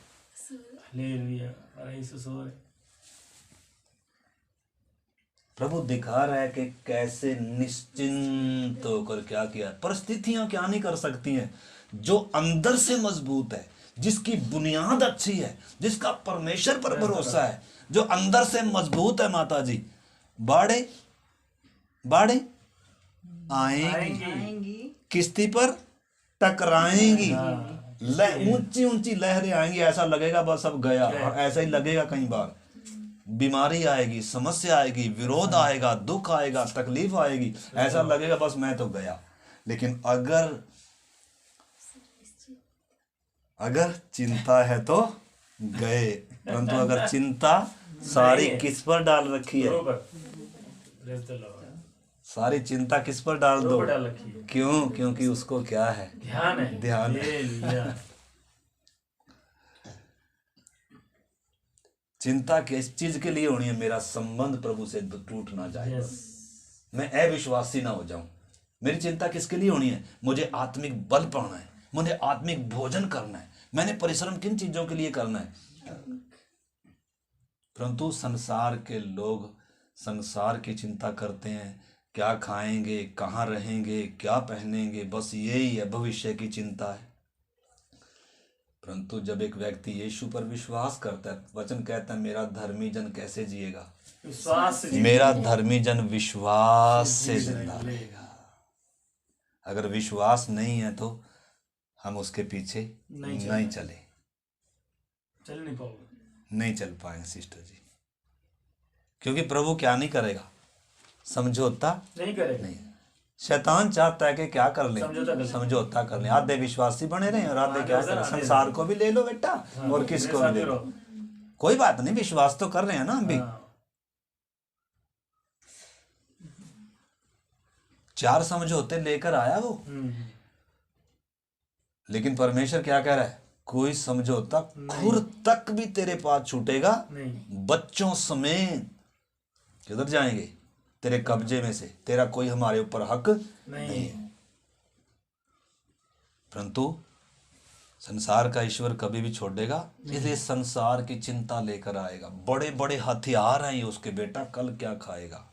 प्रभु दिखा रहा है कि कैसे निश्चिंत होकर क्या किया। परिस्थितियां क्या नहीं कर सकती हैं। जो अंदर से मजबूत है, जिसकी बुनियाद अच्छी है, जिसका परमेश्वर पर भरोसा है, जो अंदर से मजबूत है, माता जी, बाड़े आएंगी, किश्ती पर टकराएंगी, ऊंची ऊंची लहरें आएंगी। ऐसा लगेगा बस अब गया। और ऐसा ही लगेगा कई बार। बीमारी आएगी, समस्या आएगी, विरोध आएगा, दुख आएगा, तकलीफ आएगी, ऐसा लगेगा बस मैं तो गया। लेकिन अगर चिंता है तो गए। परंतु अगर चिंता सारी किस पर डाल रखी है? सारी चिंता किस पर डाल दो? क्यों? क्योंकि उसको क्या है? ध्यान है। चिंता किस चीज के लिए होनी है? मेरा संबंध प्रभु से टूट ना जाए, मैं अविश्वासी ना हो जाऊं। मेरी चिंता किसके लिए होनी है? मुझे आत्मिक बल पाना है, मुझे आत्मिक भोजन करना है। मैंने परिश्रम किन चीजों के लिए करना है? परंतु संसार के लोग संसार की चिंता करते हैं। क्या खाएंगे, कहाँ रहेंगे, क्या पहनेंगे, बस यही है, भविष्य की चिंता है। परंतु जब एक व्यक्ति यीशु पर विश्वास करता है, वचन कहता है मेरा धर्मी जन कैसे जिएगा? विश्वास से। मेरा धर्मी जन विश्वास से जिंदा रहेगा। अगर विश्वास नहीं है तो हम उसके पीछे नहीं चले, नहीं चल पाएंगे सिस्टर जी। क्योंकि प्रभु क्या नहीं करेगा? समझौता नहीं करेगा। नहीं, शैतान चाहता है कि क्या कर ले? समझौता कर ले। आधे विश्वासी बने रहे और आधे क्या करें? संसार को भी ले लो बेटा, और किसको भी ले लो, कोई बात नहीं, विश्वास तो कर रहे हैं ना हम भी। 4 समझौते लेकर आया वो। लेकिन परमेश्वर क्या कह रहा है? कोई समझौता खुर तक भी तेरे पास छूटेगा नहीं। बच्चों समेत किधर जाएंगे? तेरे कब्जे में से। तेरा कोई हमारे ऊपर हक नहीं है। परंतु संसार का ईश्वर कभी भी छोड़ देगा, इसलिए संसार की चिंता लेकर आएगा। बड़े बड़े हथियार हैं ये उसके, बेटा कल क्या खाएगा?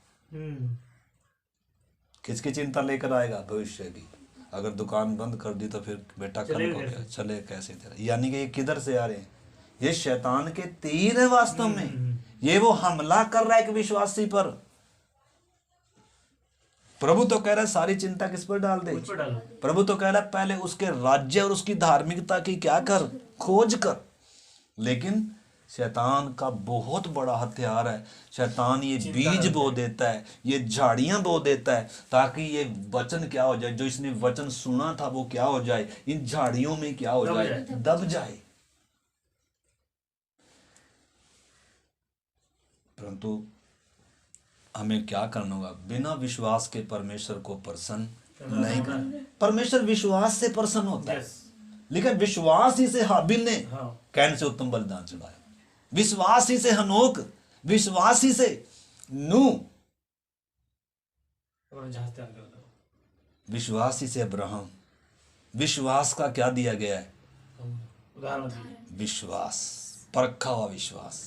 किसकी चिंता लेकर आएगा? भविष्य की। अगर दुकान बंद कर दी तो फिर बेटा कल को क्या चले कैसे तेरा? यानी कि ये किधर से आ रहे हैं? ये शैतान के तीर है वास्तव में। ये वो हमला कर रहा है एक विश्वासी पर। प्रभु तो कह रहा है सारी चिंता किस पर डाल दे? प्रभु तो कह रहा है पहले उसके राज्य और उसकी धार्मिकता की क्या कर? खोज कर। लेकिन शैतान का बहुत बड़ा हथियार है। शैतान ये बीज बो देता है, ये झाड़ियां बो देता है, ताकि ये वचन क्या हो जाए? जो इसने वचन सुना था वो क्या हो जाए? इन झाड़ियों में क्या हो जाए? दब जाए। परंतु हमें क्या करना होगा? बिना विश्वास के परमेश्वर को प्रसन्न नहीं कर। परमेश्वर विश्वास से प्रसन्न होता है, यस लेकिन विश्वास ही से हाबिल ने हाँ कैन से उत्तम बलिदान चढ़ाया, विश्वास ही से हनोक, विश्वास ही से नूह, और जहाज तैयार कर दो विश्वास ही से अब्राहम। विश्वास का क्या दिया गया है? उदाहरण दिए विश्वास, परखा हुआ विश्वास।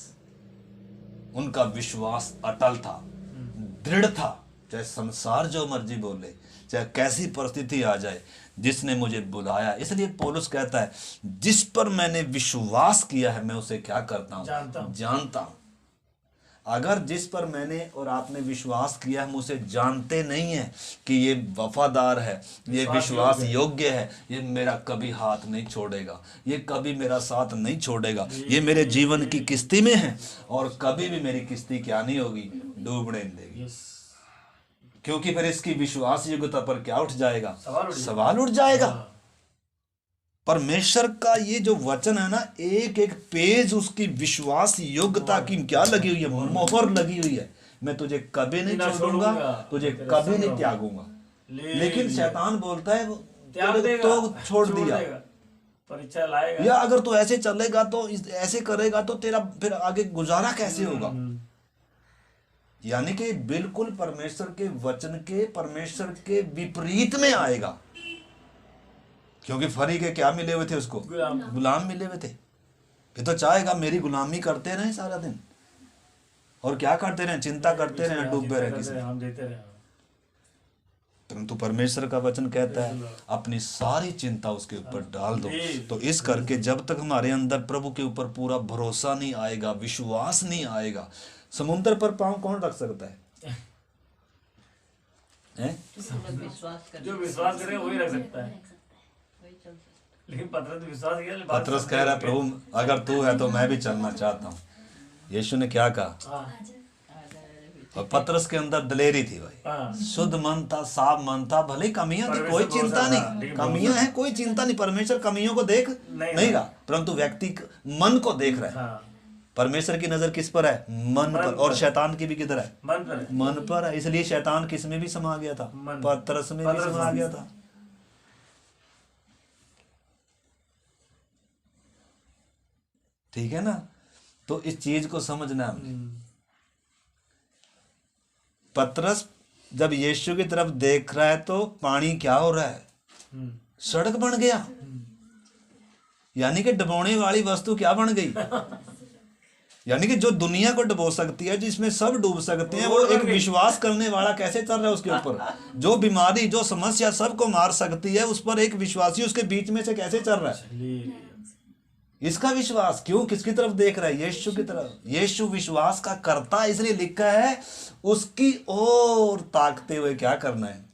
उनका विश्वास अटल था, दृढ़ था, चाहे संसार जो मर्जी बोले, चाहे कैसी परिस्थिति आ जाए, जिसने मुझे बुलाया। इसलिए पौलुस कहता है जिस पर मैंने विश्वास किया है मैं उसे क्या करता हूं? जानता हूं। अगर जिस पर मैंने और आपने विश्वास किया हम उसे जानते नहीं है कि ये वफादार है, ये विश्वास योग्य है, ये मेरा कभी हाथ नहीं छोड़ेगा, ये कभी मेरा साथ नहीं छोड़ेगा, ये मेरे जीवन की किस्ती में है और कभी भी मेरी किस्ती क्या नहीं होगी? डूबने नहीं देगी। यस क्योंकि फिर इसकी विश्वास योग्यता पर क्या उठ जाएगा? सवाल उठ जाएगा। परमेश्वर का ये जो वचन है ना, एक एक पेज उसकी विश्वास योग्यता की क्या लगी हुई है? मोहर लगी हुई है। मैं तुझे कभी नहीं छोड़ूंगा, तुझे कभी नहीं त्यागूंगा। लेकिन शैतान बोलता है तो छोड़ दिया, परीक्षा लाएगा, या अगर तू ऐसे चलेगा तो ऐसे करेगा तो तेरा फिर आगे गुजारा कैसे होगा? यानी कि बिल्कुल परमेश्वर के वचन के, परमेश्वर के विपरीत में आएगा। क्योंकि फरी के क्या मिले हुए थे उसको? गुलाम मिले हुए थे। ये तो चाहेगा मेरी गुलामी करते रहे सारा दिन, और क्या करते रहे? चिंता करते रहे, डूबे रहे किसी। हम देते रहे। परंतु परमेश्वर का वचन कहता है अपनी सारी चिंता उसके ऊपर डाल दो। तो इस करके जब तक हमारे अंदर प्रभु के ऊपर पूरा भरोसा नहीं आएगा, विश्वास नहीं आएगा, समुद्र पर पांव कौन रख सकता है? जो विश्वास करे वही रख सकता है। लेकिन पतरस विश्वास किया, पतरस कह रहा है प्रभु अगर तू है तो मैं भी चलना चाहता हूँ। यीशु ने क्या कहा? और पतरस के अंदर दलेरी थी भाई, शुद्ध मन था, साफ मन था, भले कमियां थी, कोई चिंता नहीं, कमियां हैं कोई चिंता नहीं। परमेश्वर कमियों को देख नहीं रहा, परंतु व्यक्ति मन को देख रहा है। परमेश्वर की नजर किस पर है? मन पर। और शैतान की भी किधर है? मन पर है। इसलिए शैतान किस में भी समा गया था? पतरस में भी समा गया था। ठीक है ना? तो इस चीज को समझना हमने। पतरस जब यीशु की तरफ देख रहा है तो पानी क्या हो रहा है? सड़क बन गया। यानी कि डुबोने वाली वस्तु क्या बन गई? यानी कि जो दुनिया को डुबो सकती है, जिसमें सब डूब सकते हैं, वो एक विश्वास करने वाला कैसे चल रहा है उसके ऊपर? जो बीमारी, जो समस्या सबको मार सकती है, उस पर एक विश्वासी उसके बीच में से कैसे चल रहा है? इसका विश्वास क्यों? किसकी तरफ देख रहा है? यीशु की तरफ। यीशु विश्वास का करता, इसलिए लिखा है उसकी ओर ताकते हुए क्या करना है?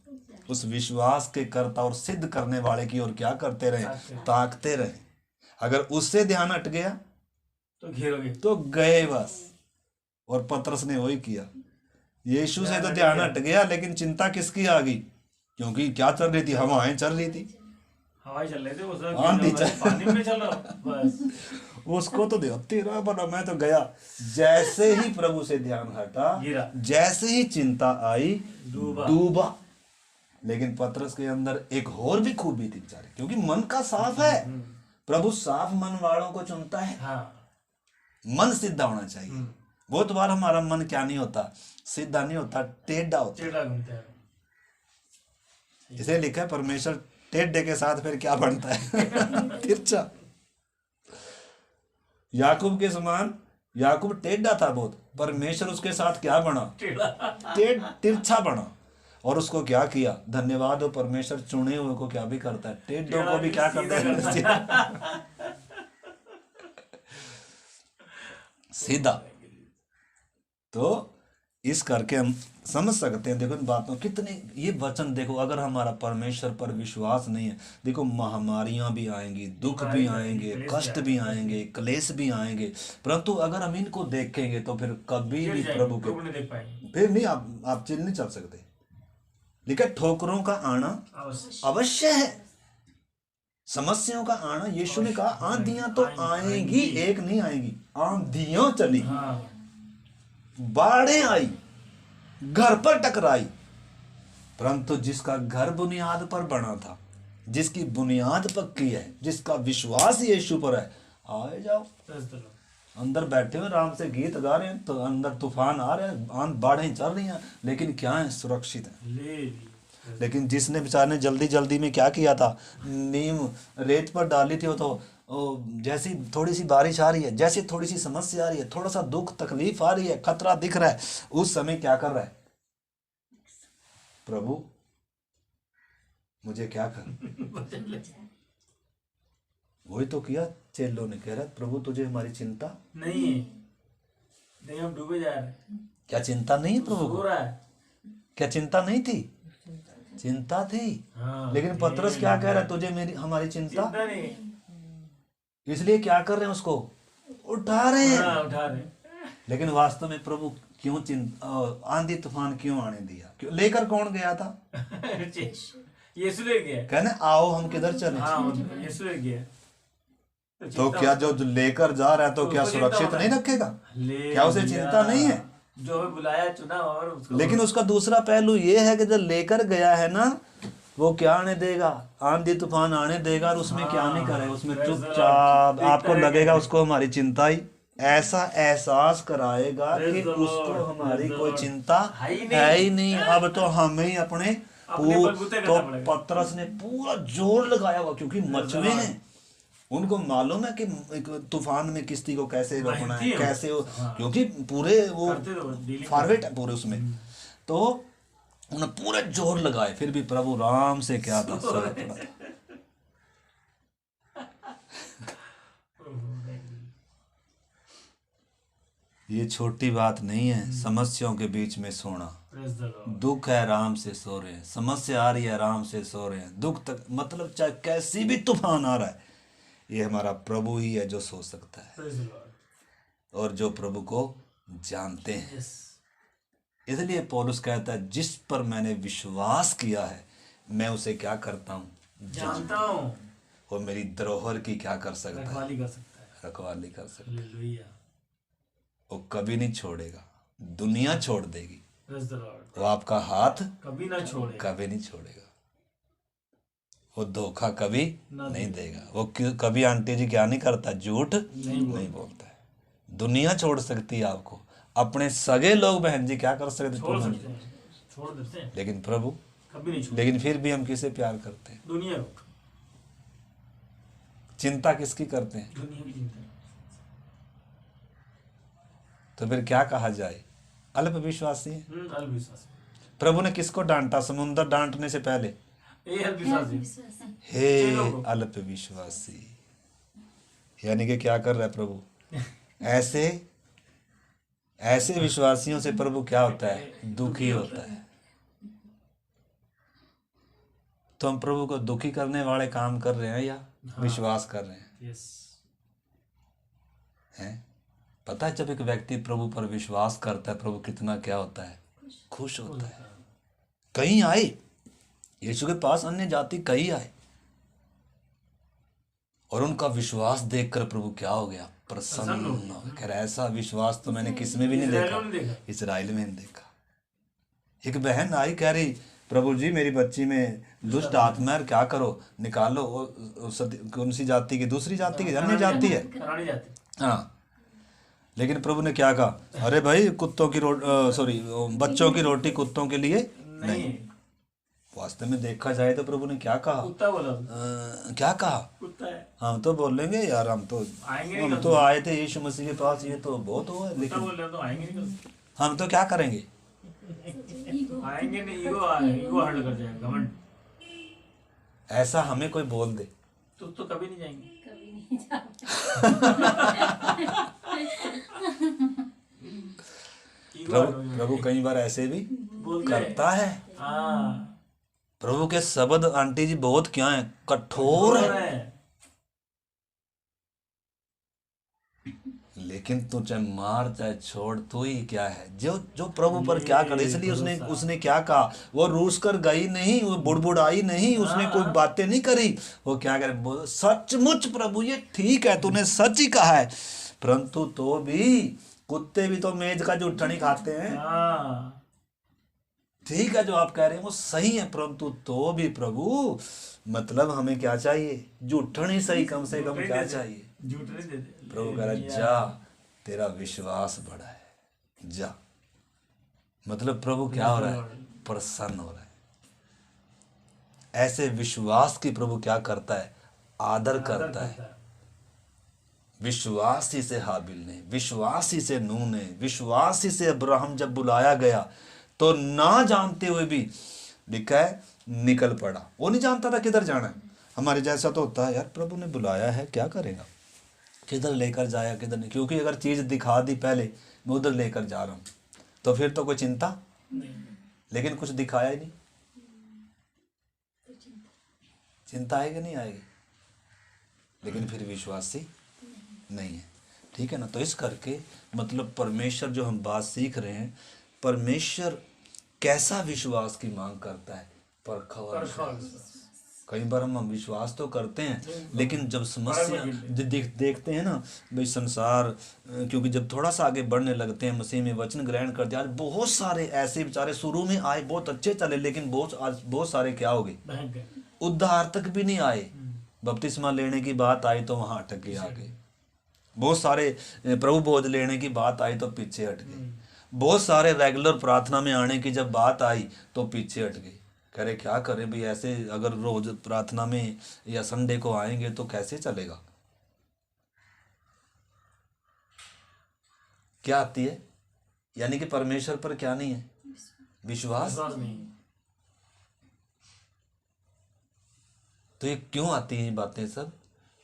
उस विश्वास के करता और सिद्ध करने वाले की ओर क्या करते रहे? ताकते रहे। अगर उससे ध्यान हट गया तो घेरोगे, तो गए बस। और पतरस ने वही किया। यीशु से तो ध्यान हट गया, लेकिन चिंता किसकी आ गई? क्योंकि क्या चल रही थी? हवाएं चल रही थी, हवाएं चल रहे थे, उस आंधी पानी में चल रहा बस। उसको तो दे तेरा बना, मैं तो गया। जैसे ही प्रभु से ध्यान हटा, जैसे ही चिंता आई, डूबा। लेकिन पतरस के अंदर एक और भी खूबी थी बेचारे, क्योंकि मन का साफ है। प्रभु साफ मन वालों को चुनता है। मन सीधा होना चाहिए। बहुत बार हमारा मन क्या नहीं होता? सीधा नहीं होता, टेढ़ा होता है। इसे लिखा है परमेश्वर टेढ़े के साथ फिर क्या बनता है? तिरछा। याकूब के समान, याकूब टेढ़ा था बहुत, परमेश्वर उसके साथ क्या बना? तिरछा बना। और उसको क्या किया? धन्यवाद हो परमेश्वर चुने हुए को क्या भी करता है, टेढ़ों को भी क्या करता है? सीधा। तो इस करके हम समझ सकते हैं। देखो इन बातों कितने, ये वचन देखो, अगर हमारा परमेश्वर पर विश्वास नहीं है, देखो महामारियां भी आएंगी, दुख भी आएंगे, कष्ट भी आएंगे, क्लेश भी आएंगे, परंतु अगर हम इनको देखेंगे तो फिर कभी भी प्रभु के फिर नहीं आप चिल नहीं चल सकते। लेकिन ठोकरों का आना अवश्य है, समस्याओं का आना। यीशु ने कहा आंधियां तो आएंगी, एक नहीं आएंगी, आंधियां चली, बाढ़ें आई, घर पर टकराई, परंतु जिसका घर बुनियाद पर बना था, जिसकी बुनियाद पक्की है, जिसका विश्वास यीशु पर है, आए जाओ। अंदर बैठे हुए आराम से गीत गा रहे हैं, तो अंदर तूफान आ रहे हैं, बाढ़ें चल रही हैं, लेकिन क्या है, सुरक्षित है। लेकिन जिसने बेचारे ने जल्दी जल्दी में क्या किया था, नीम रेत पर डाली थी, तो जैसी थोड़ी सी बारिश आ रही है, जैसी थोड़ी सी समस्या आ रही है, थोड़ा सा दुख तकलीफ आ रही है, खतरा दिख रहा है, उस समय क्या कर रहा है, प्रभु मुझे क्या कर। वही तो किया चेलों ने, कह रहा प्रभु तुझे हमारी चिंता नहीं है, नहीं हम डूबे जा रहे हैं। क्या चिंता नहीं है प्रभु को? क्या चिंता नहीं थी? चिंता थी। हाँ, लेकिन पतरस क्या कह रहा है, तुझे मेरी हमारी चिंता नहीं। इसलिए क्या कर रहे हैं, उसको उठा रहे हैं। हाँ, उठा रहे हैं। लेकिन वास्तव में प्रभु क्यों आंधी तूफान क्यों आने दिया? क्यों? लेकर कौन गया था? यीशु ले गया। कहने आओ हम किधर चले? हाँ, यीशु ले गया। तो क्या जो लेकर जा रहा है तो क्या सुरक्षित नहीं रखेगा? क्या उसे चिंता नहीं है? जो बुलाया चुना और उसको। लेकिन उसका दूसरा पहलू ये है कि जब लेकर गया है ना, वो क्या आने देगा? आंधी तूफान आने देगा, और उसमें क्या नहीं करेगा, उसमें चुपचाप आपको लगेगा उसको हमारी चिंता ही, ऐसा एहसास कराएगा कि उसको हमारी कोई चिंता है ही नहीं। अब तो हमें ही अपने तो पतरस ने पूरा जोर लगाया हुआ, क्योंकि मचवे हैं, उनको मालूम है कि तूफान में किश्ती को कैसे रोकना है, कैसे वो, क्योंकि पूरे वो फॉरवर्ड है पूरे उसमें, तो उन्होंने पूरे जोर लगाए, फिर भी प्रभु राम से क्या था, ये छोटी बात नहीं है। समस्याओं के बीच में सोना, दुख है आराम से सो रहे हैं, समस्या आ रही है आराम से सो रहे हैं, दुख तक मतलब चाहे कैसी भी तूफान आ रहा है, ये हमारा प्रभु ही है जो सो सकता है, और जो प्रभु को जानते हैं। इसलिए पौलुस कहता है, जिस पर मैंने विश्वास किया है मैं उसे क्या करता हूँ, जानता हूँ, और मेरी धरोहर की क्या कर सकता है, रखवाली कर सकता है। वो कभी नहीं छोड़ेगा, दुनिया छोड़ देगी, वो आपका हाथ कभी नहीं छोड़ेगा, वो धोखा कभी नहीं देगा, वो कभी आंटी जी क्या नहीं करता, झूठ नहीं बोलता है। दुनिया छोड़ सकती है आपको, अपने सगे लोग बहन जी क्या कर सकते, छोड़ देते हैं, लेकिन प्रभु कभी नहीं। लेकिन फिर भी हम किसे प्यार करते हैं? दुनिया। चिंता किसकी करते हैं? दुनिया की चिंता। तो फिर क्या कहा जाए, अल्प विश्वासी है। प्रभु ने किसको डांटा समुद्र डांटने से पहले? हे अल्प विश्वासी, यानी कि क्या कर रहा है प्रभु? ऐसे विश्वासियों से प्रभु क्या होता है, दुखी होता है। तो हम प्रभु को दुखी करने वाले काम कर रहे हैं या विश्वास कर रहे हैं? हैं? पता है जब एक व्यक्ति प्रभु पर विश्वास करता है, प्रभु कितना क्या होता है, खुश होता है। कहीं आए यीशु के पास, अन्य जाति कई आए, और उनका विश्वास देखकर प्रभु क्या हो गया, प्रसन्न हो गया। ऐसा विश्वास तो मैंने किसमें भी नहीं देखा, इस्राएल में नहीं देखा। एक बहन आई, कह रही प्रभु जी मेरी बच्ची में दुष्ट आत्मा है, क्या करो, निकालो। कौन सी जाति की? दूसरी जाति की, अन्य जाति है। हाँ, लेकिन प्रभु ने क्या कहा, अरे भाई कुत्तों की बच्चों की रोटी कुत्तों के लिए नहीं। वास्तव में देखा जाए तो प्रभु ने क्या कहा, कुत्ता बोला। क्या कहा, कुत्ता है। हम तो बोलेंगे यार, हम तो आए थे यीशु मसीह के पास, ये तो बहुत हुआ, लेकिन बोल रहे तो आएंगे नहीं, हम तो क्या करेंगे, आएंगे नहीं, ईगो हर्ट कर जाएगा, घमंड। ऐसा हमें कोई बोल दे तो कभी नहीं जाएंगे, प्रभु कई बार ऐसे भी करता है। प्रभु के शब्द आंटी जी बहुत क्या है, कठोर है, लेकिन तू चाहे मार चाहे छोड़, तो ही क्या है जो प्रभु पर क्या करे। इसलिए उसने क्या कहा, वो रूस कर गई नहीं, वो बुड़बुड़ाई नहीं, उसने कोई बातें नहीं करी, वो क्या करे, सचमुच प्रभु ये ठीक है, तूने सच ही कहा है, परंतु तो भी कुत्ते भी तो मेज का जूठा नहीं खाते हैं, ठीक है जो आप कह रहे हैं वो सही है, परंतु तो भी प्रभु मतलब हमें क्या चाहिए, झूठन ही सही, कम से कम क्या चाहिए, झूठ नहीं देते। प्रभु कह रहा है जा तेरा विश्वास बड़ा है, जा। मतलब प्रभु क्या हो रहा है, प्रसन्न हो रहा है। ऐसे विश्वास की प्रभु क्या करता है, आदर करता है। विश्वास ही से हाबिल ने, विश्वास ही से नूह ने, विश्वास ही से अब्राहम जब बुलाया गया तो ना जानते हुए भी लिखा है निकल पड़ा। वो नहीं जानता था किधर जाना है। हमारे जैसा तो होता है यार, प्रभु ने बुलाया है क्या करेगा, किधर लेकर जाया किधर नहीं, क्योंकि अगर चीज दिखा दी पहले मैं उधर लेकर जा रहा हूँ तो फिर तो कोई चिंता नहीं, लेकिन कुछ दिखाया ही नहीं, चिंता आएगी नहीं आएगी, लेकिन फिर विश्वासी नहीं है। ठीक है ना। तो इस करके मतलब परमेश्वर जो हम बात सीख रहे हैं, परमेश्वर कैसा विश्वास की मांग करता है, परखा हुआ विश्वास। कई बार हम विश्वास तो करते हैं, लेकिन जब समस्या देखते हैं ना भाई संसार, क्योंकि जब थोड़ा सा आगे बढ़ने लगते हैं, मसीह में वचन ग्रहण करते हैं, आज बहुत सारे ऐसे बेचारे शुरू में आए बहुत अच्छे चले, लेकिन बहुत सारे क्या हो गए, उद्धार तक भी नहीं आए। बपतिस्मा लेने की बात आई तो वहां अटक गए आगे, बहुत सारे प्रभु बोध लेने की बात आई तो पीछे हट गए, बहुत सारे रेगुलर प्रार्थना में आने की जब बात आई तो पीछे हट गए। कह रहे क्या करें भाई, ऐसे अगर रोज प्रार्थना में या संडे को आएंगे तो कैसे चलेगा। क्या आती है, यानी कि परमेश्वर पर क्या नहीं है, विश्वास नहीं। तो ये क्यों आती हैं बातें सब,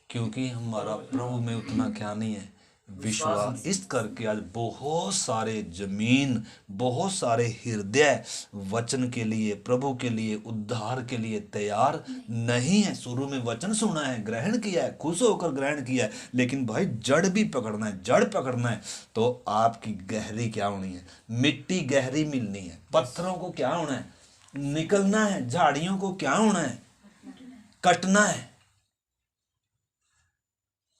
क्योंकि हमारा प्रभु में उतना क्या नहीं है, विश्वास। इस करके आज बहुत सारे जमीन, बहुत सारे हृदय वचन के लिए, प्रभु के लिए, उद्धार के लिए तैयार नहीं है। शुरू में वचन सुना है, ग्रहण किया है, खुश होकर ग्रहण किया है, लेकिन भाई जड़ भी पकड़ना है, जड़ पकड़ना है तो आपकी गहरी क्या होनी है, मिट्टी गहरी मिलनी है। पत्थरों को क्या होना है, निकलना है। झाड़ियों को क्या होना है, कटना है।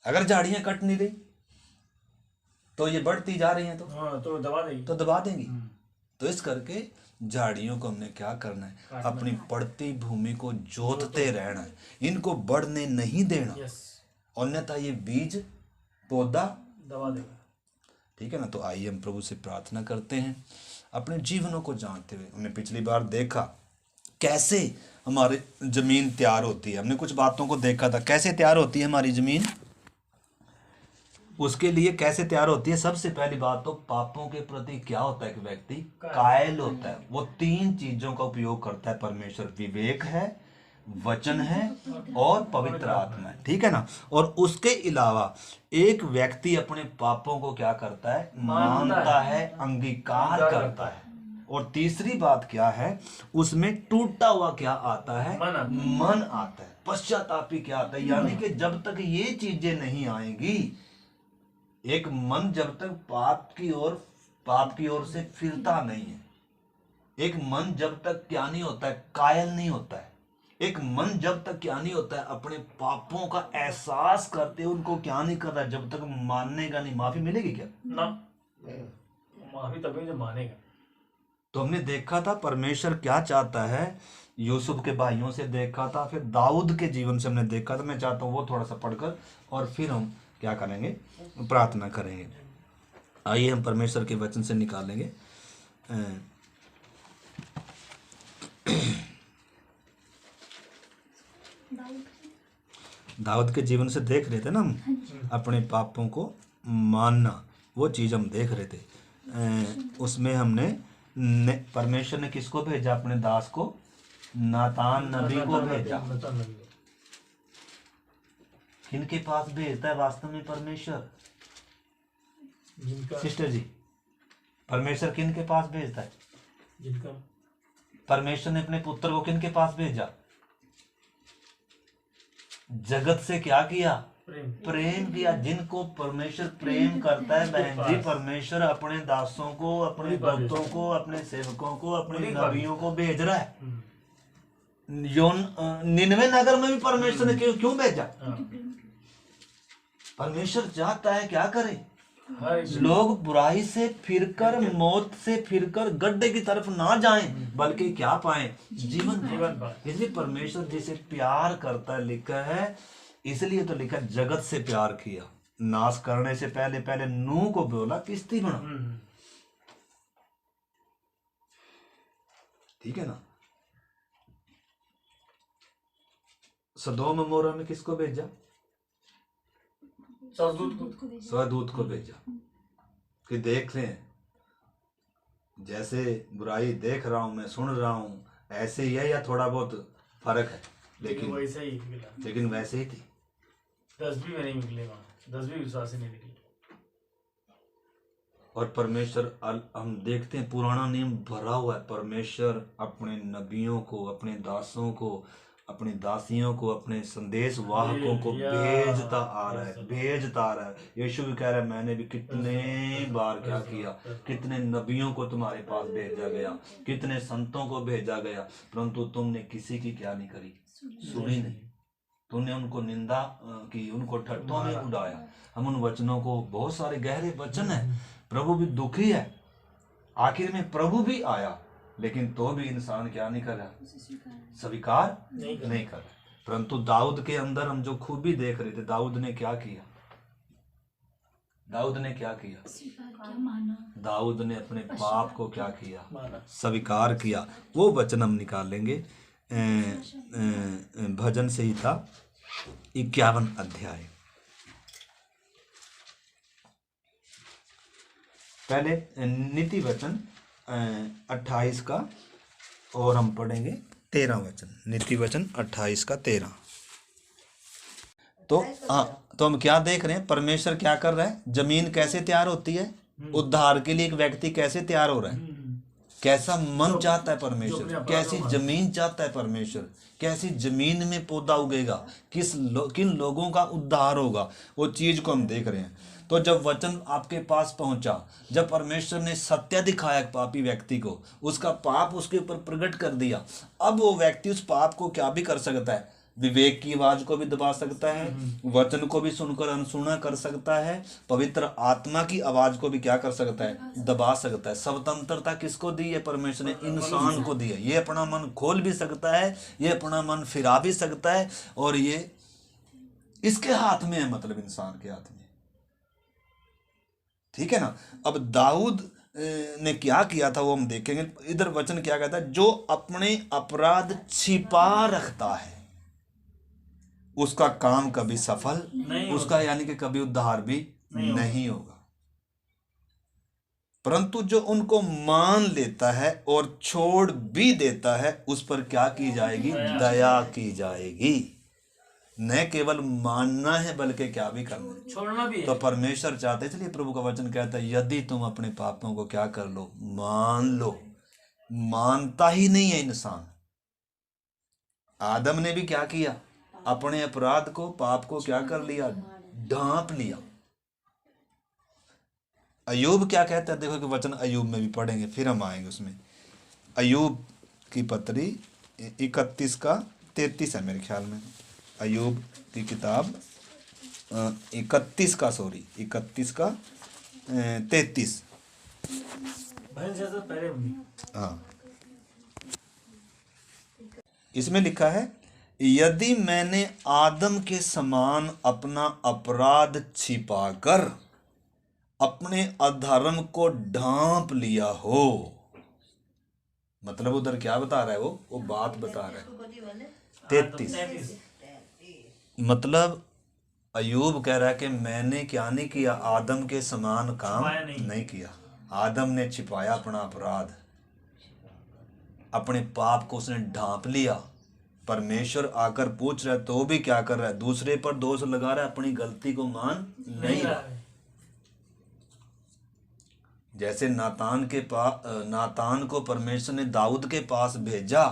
अगर झाड़ियां कट नहीं रही तो ये बढ़ती जा रही हैं तो दबा देंगी। तो इस करके झाड़ियों को हमने क्या करना है, अपनी पड़ती भूमि को जोतते रहना है, इनको बढ़ने नहीं देना, अन्यथा ये बीज पौधा दबा देगा। ठीक है ना। तो आइए हम प्रभु से प्रार्थना करते हैं, अपने जीवनों को जानते हुए। हमने पिछली बार देखा कैसे हमारी जमीन तैयार होती है, हमने कुछ बातों को देखा था, कैसे तैयार होती है हमारी जमीन, उसके लिए कैसे तैयार होती है। सबसे पहली बात तो पापों के प्रति क्या होता है कि व्यक्ति कायल होता है। वो तीन चीजों का उपयोग करता है परमेश्वर, विवेक है, वचन है और पवित्र आत्मा है। ठीक है ना। और उसके अलावा एक व्यक्ति अपने पापों को क्या करता है, मानता है, अंगीकार करता है। और तीसरी बात क्या है, उसमें टूटा हुआ क्या आता है, मन आता है, पश्चातापी क्या आता है। यानी कि जब तक ये चीजें नहीं आएंगी, एक मन जब तक पाप की ओर से फिरता नहीं है, एक मन जब तक क्या नहीं होता है, कायल नहीं होता है, एक मन जब तक क्या नहीं होता है, अपने पापों का एहसास करते उनको क्या नहीं कर रहा है, जब तक मानने का नहीं। माफी मिलेगी क्या ना, माफी तभी जब मानेगा। तो हमने देखा था परमेश्वर क्या चाहता है, यूसुफ के भाइयों से देखा था, फिर दाऊद के जीवन से हमने देखा था। मैं चाहता हूँ वो थोड़ा सा पढ़कर और फिर हम क्या करेंगे, प्रार्थना करेंगे। आइए हम परमेश्वर के वचन से निकालेंगे। दाऊद के जीवन से देख रहे थे ना हम, अपने पापों को मानना, वो चीज हम देख रहे थे। उसमें हमने परमेश्वर ने किसको भेजा, अपने दास को, नातान नबी को भेजा। किनके पास भेजता है वास्तव में परमेश्वर, सिस्टर जी, परमेश्वर किनके पास भेजता है, जिनका परमेश्वर ने अपने पुत्र को किनके पास भेजा, जगत से क्या किया, प्रेम किया। जिनको परमेश्वर प्रेम करता है बहन जी, परमेश्वर अपने दासों को, अपने भक्तों को, अपने सेवकों को, अपने नबियों को भेज रहा है। निनवे नगर में भी परमेश्वर ने क्यों भेजा, परमेश्वर चाहता है क्या करे, लोग बुराई से फिरकर, मौत से फिरकर गड्ढे की तरफ ना जाएं, बल्कि क्या पाएं? जीवन पाएं। इसलिए परमेश्वर जिसे प्यार करता है, लिखा है, इसलिए तो लिखा जगत से प्यार किया, नाश करने से पहले पहले नूह को बोला किश्ती बना। ठीक है ना। सदोम अमोरा में किसको भेजा? स्वदूत को भेजा कि देख लें, जैसे बुराई देख रहा हूं मैं, सुन रहा हूं, ऐसे ही है या थोड़ा बहुत फर्क है? लेकिन वैसे ही निकला, लेकिन वैसे ही थी। 10 भी नहीं निकले वहां, 10 भी विश्वास ही नहीं निकले। और परमेश्वर, हम देखते हैं पुराना नियम भरा हुआ है, परमेश्वर अपने नबियों को, अपने दासों को, अपनी दासियों को, अपने संदेश वाहकों को भेजता आ रहा है, भेजता आ रहा है। यीशु भी कह रहा है, मैंने भी कितने बार क्या किया, कितने नबियों को तुम्हारे पास भेजा गया, कितने संतों को भेजा गया, परंतु तुमने किसी की क्या नहीं करी, सुनी नहीं। तुमने उनको निंदा की, उनको ठट्ठों में उड़ाया। हम उन वचनों को, बहुत सारे गहरे वचन है, प्रभु भी दुखी है, आखिर में प्रभु भी आया, लेकिन तो भी इंसान क्या नहीं कर रहा, स्वीकार नहीं कर रहा। परंतु दाऊद के अंदर हम जो खूबी देख रहे थे, दाऊद ने क्या किया? दाऊद ने क्या किया? दाऊद ने अपने पाप को क्या किया? स्वीकार किया। वो वचन हम निकालेंगे भजन से ही था, 51 अध्याय। पहले नीति वचन 28 का, और हम पढ़ेंगे 13 वचन, नीति वचन 28 का 13। तो तो हम क्या देख रहे हैं? परमेश्वर क्या कर रहा है? जमीन कैसे तैयार होती है? उद्धार के लिए एक व्यक्ति कैसे तैयार हो रहा है? कैसा मन चाहता है परमेश्वर, कैसी जमीन चाहता है परमेश्वर, कैसी जमीन में पौधा उगेगा, किन लोगों का उद्धार होगा, वो चीज को हम देख रहे हैं। तो जब वचन आपके पास पहुंचा, जब परमेश्वर ने सत्य दिखाया पापी व्यक्ति को, उसका पाप उसके ऊपर प्रकट कर दिया, अब वो व्यक्ति उस पाप को क्या भी कर सकता है? विवेक की आवाज को भी दबा सकता है, वचन को भी सुनकर अनसुना कर सकता है, पवित्र आत्मा की आवाज को भी क्या कर सकता है? दबा सकता है। स्वतंत्रता किसको दी है? परमेश्वर ने इंसान को दी है। ये अपना मन खोल भी सकता है, ये अपना मन फिरा भी सकता है, और ये इसके हाथ में है, मतलब इंसान के हाथ में। ठीक है ना। अब दाऊद ने क्या किया था वो हम देखेंगे। इधर वचन क्या कहता है? जो अपने अपराध छिपा रखता है उसका काम कभी सफल उसका यानी कि कभी उद्धार भी नहीं होगा, परंतु जो उनको मान लेता है और छोड़ भी देता है उस पर क्या की जाएगी? दया की जाएगी। न केवल मानना है बल्कि क्या भी करना है, छोड़ना भी है। तो परमेश्वर चाहते, इसलिए प्रभु का वचन कहता है, यदि तुम अपने पापों को क्या कर लो? मान लो। मानता ही नहीं है इंसान। आदम ने भी क्या किया? अपने अपराध को, पाप को क्या कर लिया? ढांप लिया। अय्यूब क्या कहता है? देखो कि वचन अय्यूब में भी पढ़ेंगे, फिर हम आएंगे उसमें। अय्यूब की पत्री 31 का 33 है मेरे ख्याल में। अय्यूब की किताब 31 का 33। हाँ, इसमें लिखा है, यदि मैंने आदम के समान अपना अपराध छिपाकर अपने अधर्म को ढांप लिया हो, मतलब उधर क्या बता रहा है? वो बात बता रहा है 33। मतलब अय्यूब कह रहा है कि मैंने क्या नहीं किया? आदम के समान काम नहीं किया। आदम ने छिपाया अपना अपराध, अपने पाप को उसने ढांप लिया। परमेश्वर आकर पूछ रहा है तो भी क्या कर रहा है? दूसरे पर दोष लगा रहा है, अपनी गलती को मान नहीं रहा। जैसे नातान को परमेश्वर ने दाऊद के पास भेजा।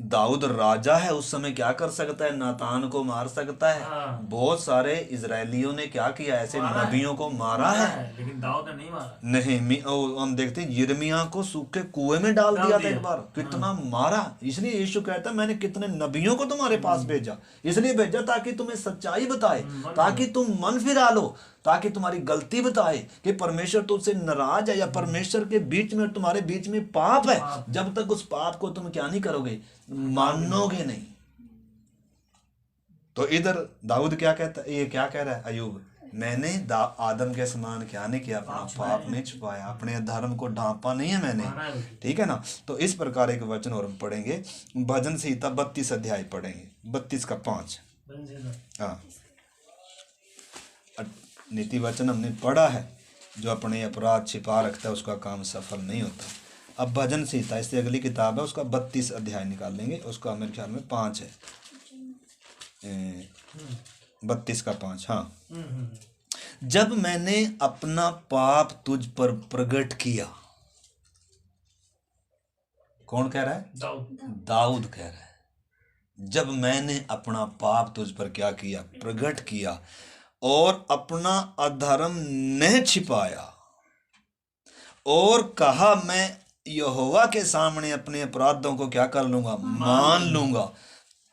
दाऊद राजा है, उस समय क्या कर सकता है? नातान को मार सकता है। बहुत सारे इजरायलियों ने क्या किया? ऐसे नबियों को मारा है, लेकिन दाऊद ने नहीं मारा। नहीं, हम देखते हैं यिर्मयाह को सूखे कुएं में डाल दिया था एक बार, कितना मारा। इसलिए यीशु कहता है, मैंने कितने नबियों को तुम्हारे पास भेजा, इसलिए भेजा ताकि तुम्हें सच्चाई बताए, ताकि तुम मन फिरा लो, ताकि तुम्हारी गलती बताए कि परमेश्वर तुमसे नाराज है, या परमेश्वर के बीच में तुम्हारे बीच में पाप है। जब तक उस पाप को तुम क्या नहीं करोगे, मानोगे नहीं। तो इधर दाऊद क्या कहता है, ये क्या कह रहा है अय्यूब, मैंने आदम के समान क्या नहीं किया, अपना पाप नहीं छुपाया, अपने धर्म को ढांपा नहीं है मैंने। ठीक है ना। तो इस प्रकार एक वचन और हम पढ़ेंगे, भजन संहिता 32 अध्याय पढ़ेंगे, 32 का 5। हाँ, नीति वचन हमने पढ़ा है, जो अपने अपराध छिपा रखता है उसका काम सफल नहीं होता। अब भजन संहिता, इससे अगली किताब है, उसका 32 अध्याय निकाल लेंगे, उसका मेरे ख्याल में 5 है, 32 का 5। हाँ, जब मैंने अपना पाप तुझ पर प्रकट किया, कौन कह रहा है, दाऊद कह रहा है, जब मैंने अपना पाप तुझ पर क्या किया, प्रकट किया, और अपना अधर्म न छिपाया, और कहा मैं यहोवा के सामने अपने अपराधों को क्या कर लूंगा, मान लूंगा,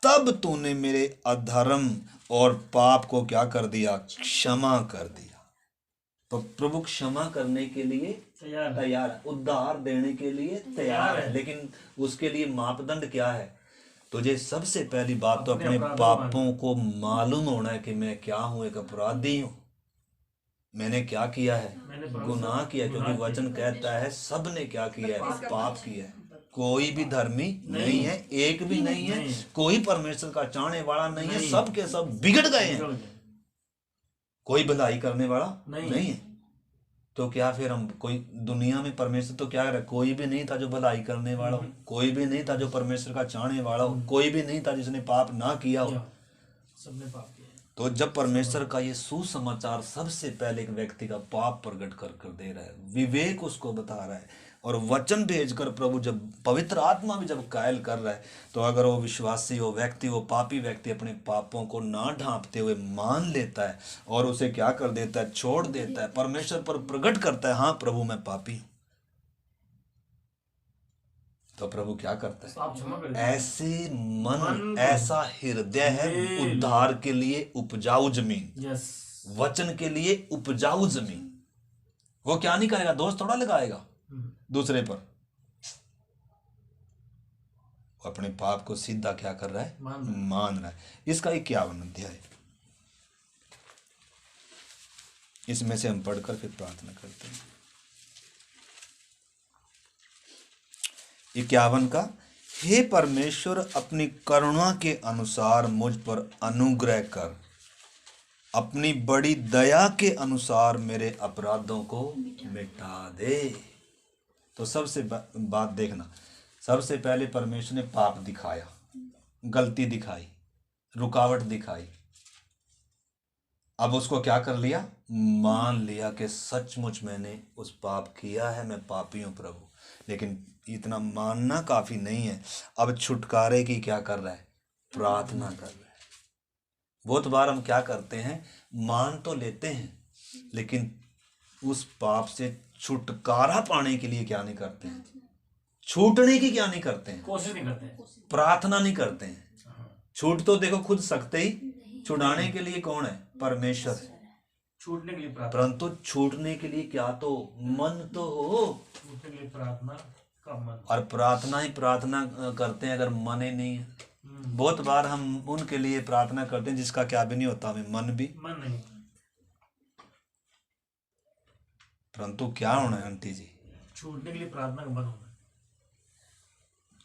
तब तूने मेरे अधर्म और पाप को क्या कर दिया, क्षमा कर दिया। तो प्रभु क्षमा करने के लिए तैयार है, उद्धार देने के लिए तैयार है, लेकिन उसके लिए मापदंड क्या है, तुझे सबसे पहली बात तो अपने पापों को मालूम होना है कि मैं क्या हूं, एक अपराधी हूं, मैंने क्या किया है, गुनाह किया, क्योंकि वचन कहता है सब ने क्या किया है, पाप किया है, कोई भी धर्मी नहीं है, एक भी नहीं है, कोई परमेश्वर का चाहने वाला नहीं है, सब के सब बिगड़ गए हैं, कोई भलाई करने वाला नहीं है। तो क्या फिर हम, कोई दुनिया में परमेश्वर तो क्या है, कोई भी नहीं था जो भलाई करने वाला हो, कोई भी नहीं था जो परमेश्वर का चाहने वाला हो, कोई भी नहीं था जिसने पाप ना किया हो, सबने पाप किया। तो जब परमेश्वर का ये सुसमाचार सबसे पहले एक व्यक्ति का पाप प्रकट कर दे रहा है, विवेक उसको बता रहा है, और वचन भेजकर प्रभु जब पवित्र आत्मा भी जब कायल कर रहा है, तो अगर वो विश्वासी, वो व्यक्ति, वो पापी व्यक्ति अपने पापों को ना ढांपते हुए मान लेता है और उसे क्या कर देता है, छोड़ देता है, परमेश्वर पर प्रकट करता है, हाँ प्रभु मैं पापी हूं, तो प्रभु क्या करता है, ऐसे मन, ऐसा हृदय है उद्धार के लिए उपजाऊ जमीन, वचन के लिए उपजाऊ जमीन। वो क्या नहीं करेगा, दोष थोड़ा लगाएगा दूसरे पर, अपने पाप को सीधा क्या कर रहा है, मान रहा है। इसका 51 अध्याय, इसमें से हम पढ़कर फिर प्रार्थना करते हैं। 51 का, हे परमेश्वर अपनी करुणा के अनुसार मुझ पर अनुग्रह कर, अपनी बड़ी दया के अनुसार मेरे अपराधों को मिटा दे। तो सबसे बात देखना, सबसे पहले परमेश्वर ने पाप दिखाया, गलती दिखाई, रुकावट दिखाई, अब उसको क्या कर लिया, मान लिया कि सचमुच मैंने उस पाप किया है, मैं पापी हूं प्रभु। लेकिन इतना मानना काफी नहीं है, अब छुटकारे की क्या कर रहा है, प्रार्थना कर रहा है। बहुत बार हम क्या करते हैं, मान तो लेते हैं, लेकिन उस पाप से छुटकारा पाने के लिए क्या नहीं करते हैं, छूटने की क्या नहीं करते हैं, कोशिश नहीं करते हैं, प्रार्थना नहीं करते हैं। छूट तो देखो खुद सकते ही, छुड़ाने के लिए कौन है, परमेश्वर है, छूटने के लिए प्रार्थना, परंतु छूटने के लिए क्या तो मन तो हो, छूटने के लिए प्रार्थना का मन, और प्रार्थना ही प्रार्थना करते हैं अगर मन ही नहीं है। बहुत बार हम उनके लिए प्रार्थना करते हैं जिसका क्या भी नहीं होता, हमें मन नहीं, परंतु क्या होना है आंटी जी, छूटने के लिए प्रार्थना का मन होना है,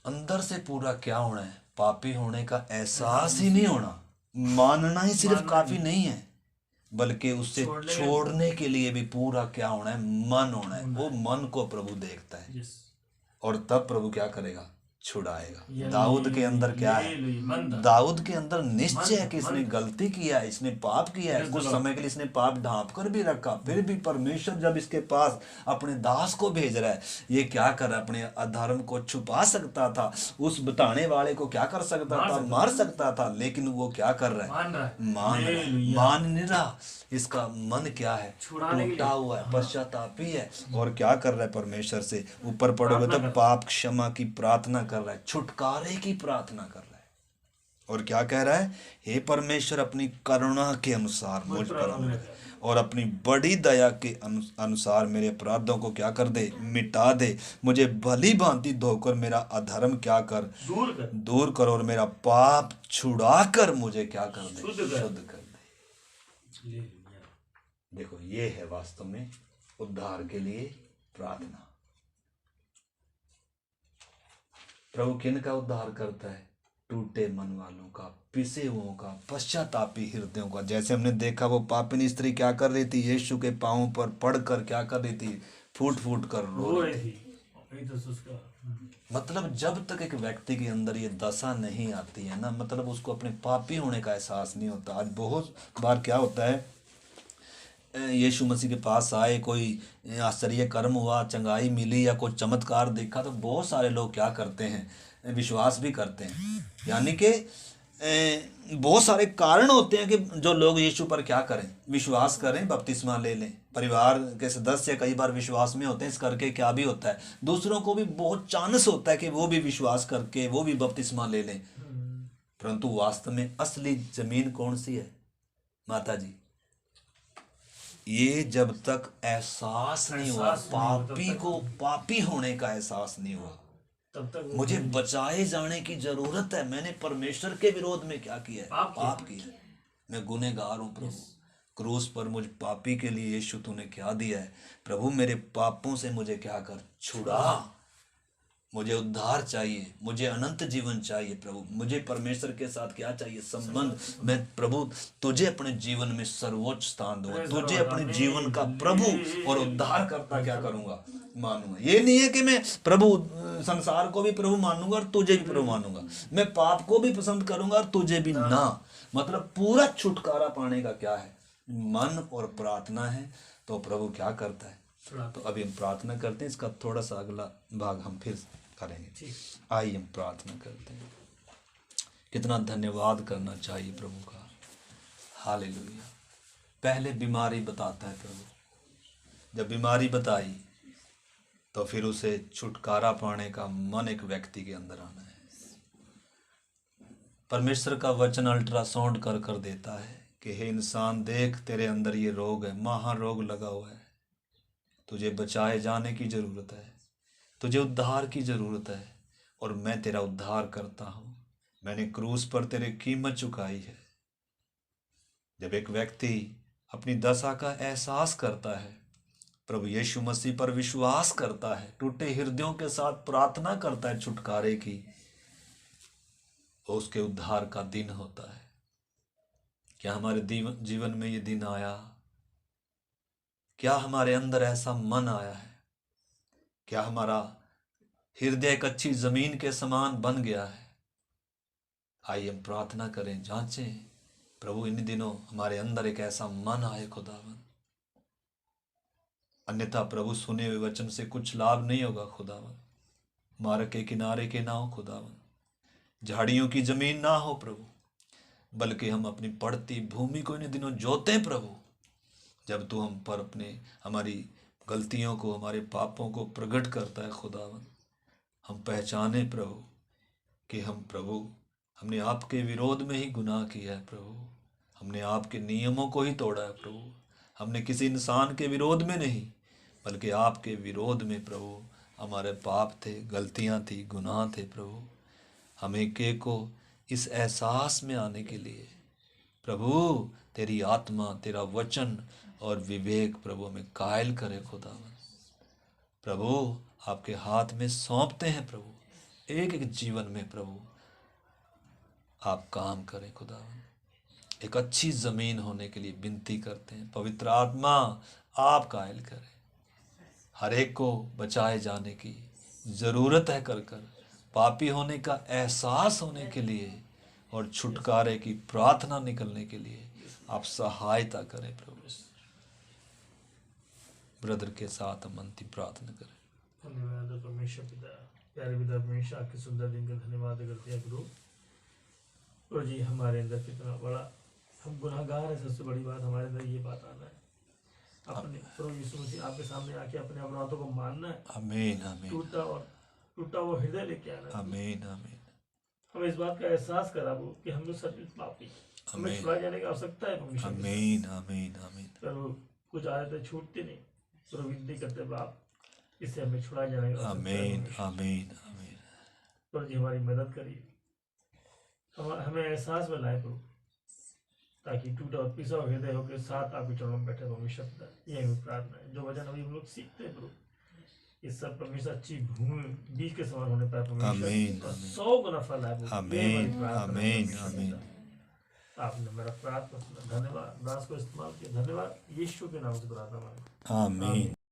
अंदर से पूरा क्या होना है, पापी होने का एहसास ही नहीं होना। मानना ही सिर्फ काफी नहीं है, बल्कि उससे छोड़ने के लिए भी पूरा क्या होना है, मन होना है। वो मन को प्रभु देखता है, और तब प्रभु क्या करेगा, छुड़ाएगा। दाऊद के अंदर क्या है, दाऊद के अंदर निश्चय है कि इसने गलती किया है, इसने पाप किया है, कुछ समय के लिए इसने पाप ढांप कर भी रखा, फिर भी परमेश्वर जब इसके पास अपने दास को भेज रहा है, ये क्या कर रहा है, अपने अधर्म को छुपा सकता था, उस बताने वाले को क्या कर सकता था, मार सकता था, लेकिन वो क्या कर रहा है, मान नहीं रहा। इसका मन क्या है, टूटा हुआ है, पश्चातापी है, और क्या कर रहा है, परमेश्वर से ऊपर पड़ोगे तो पाप क्षमा की प्रार्थना कर रहा है, छुटकारे की प्रार्थना कर रहा है। और क्या कह रहा है, हे परमेश्वर अपनी करुणा के अनुसार मुझ पर अमल और अपनी बड़ी दया के अनुसार मेरे अपराधों को क्या कर दे, मिटा दे। मुझे भली भांति धोकर मेरा अधर्म क्या कर, दूर कर और मेरा पाप छुड़ा कर मुझे क्या कर दे, शुद्ध कर दे। देखो ये है वास्तव में उद्धार के लिए प्रार्थना। प्रभु किन का उद्धार करता है? टूटे मन वालों का, पिसे हुओं का, पश्चातापी हृदयों का। जैसे हमने देखा वो पापिनी स्त्री क्या कर रही थी, यीशु के पांवों पर पड़कर क्या कर रही थी, फूट फूट कर रो रही थी। मतलब जब तक एक व्यक्ति के अंदर ये दशा नहीं आती है ना, मतलब उसको अपने पापी होने का एहसास नहीं होता। आज बहुत बार क्या होता है, यीशु मसीह के पास आए, कोई आश्चर्य कर्म हुआ, चंगाई मिली या कोई चमत्कार देखा, तो बहुत सारे लोग क्या करते हैं, विश्वास भी करते हैं। यानी कि बहुत सारे कारण होते हैं कि जो लोग यीशु पर क्या करें, विश्वास करें, बपतिस्मा ले लें। परिवार के सदस्य कई बार विश्वास में होते हैं, इस करके क्या भी होता है, दूसरों को भी बहुत चांस होता है कि वो भी विश्वास करके वो भी बपतिस्मा ले लें। परंतु वास्तव में असली जमीन कौन सी है माता जी? ये जब तक एहसास नहीं हुआ, पापी को पापी होने का एहसास नहीं हुआ, तब तक मुझे बचाए जाने की जरूरत है। मैंने परमेश्वर के विरोध में क्या किया है, पाप किया है। मैं गुनहगार हूं प्रभु, क्रूस पर मुझ पापी के लिए यीशु तूने क्या दिया है। प्रभु मेरे पापों से मुझे क्या कर, छुड़ा। मुझे उद्धार चाहिए, मुझे अनंत जीवन चाहिए प्रभु। मुझे परमेश्वर के साथ क्या चाहिए, संबंध। मैं प्रभु तुझे अपने जीवन में सर्वोच्च स्थान दूंगा, तुझे अपने जीवन का प्रभु और उद्धार करता क्या करूंगा, मानूंगा। ये नहीं है कि मैं प्रभु संसार को भी प्रभु मानूंगा और तुझे भी प्रभु मानूंगा, मैं पाप को भी पसंद करूंगा और तुझे भी ना। मतलब पूरा छुटकारा पाने का क्या है, मन और प्रार्थना है। तो प्रभु क्या करता है, तो अभी हम प्रार्थना करते हैं। इसका थोड़ा सा अगला भाग हम फिर करेंगे। आइए हम प्रार्थना करते हैं। कितना धन्यवाद करना चाहिए प्रभु का। हालेलुया। पहले बीमारी बताता है प्रभु, जब बीमारी बताई तो फिर उसे छुटकारा पाने का मन एक व्यक्ति के अंदर आना है। परमेश्वर का वचन अल्ट्रासाउंड कर कर देता है कि हे इंसान देख, तेरे अंदर ये रोग है, महारोग लगा हुआ है, तुझे बचाए जाने की जरूरत है, तुझे उद्धार की जरूरत है और मैं तेरा उद्धार करता हूं। मैंने क्रूस पर तेरे कीमत चुकाई है। जब एक व्यक्ति अपनी दशा का एहसास करता है, प्रभु यीशु मसीह पर विश्वास करता है, टूटे हृदयों के साथ प्रार्थना करता है छुटकारे की, तो उसके उद्धार का दिन होता है। क्या हमारे जीवन में ये दिन आया? क्या हमारे अंदर ऐसा मन आया है? क्या हमारा हृदय एक अच्छी जमीन के समान बन गया है? आइए हम प्रार्थना करें, जांचें प्रभु इन दिनों हमारे अंदर एक ऐसा मन आए खुदावन। अन्यथा प्रभु सुने हुए वचन से कुछ लाभ नहीं होगा खुदावन। मार्ग के किनारे के ना हो खुदावन, झाड़ियों की जमीन ना हो प्रभु, बल्कि हम अपनी पड़ती भूमि को इन दिनों जोतें प्रभु। जब तू हम पर अपने हमारी गलतियों को, हमारे पापों को प्रकट करता है खुदावन, हम पहचाने प्रभु कि हम प्रभु हमने आपके विरोध में ही गुनाह किया है प्रभु। हमने आपके नियमों को ही तोड़ा है प्रभु। हमने किसी इंसान के विरोध में नहीं, बल्कि आपके विरोध में प्रभु हमारे पाप थे, गलतियां थी, गुनाह थे प्रभु। हमें के को इस एहसास में आने के लिए प्रभु तेरी आत्मा, तेरा वचन और विवेक प्रभु हमें कायल करे खुदावन। प्रभु आपके हाथ में सौंपते हैं प्रभु, एक एक जीवन में प्रभु आप काम करें खुदावन। एक अच्छी जमीन होने के लिए विनती करते हैं, पवित्र आत्मा आप कायल करें। हर एक को बचाए जाने की जरूरत है कर पापी होने का एहसास होने के लिए और छुटकारे की प्रार्थना निकलने के लिए आप सहायता करें प्रभु। ब्रदर के साथ हम अंतिम प्रार्थना करें। धन्यवाद परमेश्वर पिता, प्यारे पिता परमेश्वर, आपके सुंदर दिन का धन्यवाद करते हैं प्रभु। और जी हमारे अंदर कितना बड़ा हम गुनाहगार है, सबसे बड़ी बात हमारे अंदर ये बात आना है, अपने प्रभु यीशु मसीह आपके सामने आके अपने अपराधों को मानना है। आमीन आमीन। टूटा हुआ हृदय लेके आना है। आमीन आमीन। हमें इस बात का एहसास करा वो कि हम लोग सच में पापी, हमें आमीन। छुड़ाए जाने की आवश्यकता है परमेश्वर के आमीन आमीन आमीन साथ। प्रभु कुछ आदतें छूटती नहीं, प्रभु विनती करते बाप इससे हमें छुड़ाए जाने की आवश्यकता है आमीन परमेश्वर। आमीन आमीन प्रभु जी हमारी मदद करिए, हमें एहसास में लाए प्रभु, ताकि टूटा और पिसा हुआ हृदय होकर साथ आपके चरणों में बैठे परमेश्वर पिता। ये हमें प्रार्थना है, जो वचन अभी हम लोग सीखते हैं प्रभु, इस सब परमेश्वर अच्छी भूमि बीज के समान होने पाए आमीन, परमेश्वर, और आमीन। 100 गुना फल आए प्रभु। ये आमीन हमारी प्रार्थना है आमीन परमेश्वर आमीन पिता। आपने मेरा प्रार्थना सुना, धन्यवाद। दास को इस्तेमाल किया, धन्यवाद। यीशु के नाम से प्रार्थना मांगी, आमीन।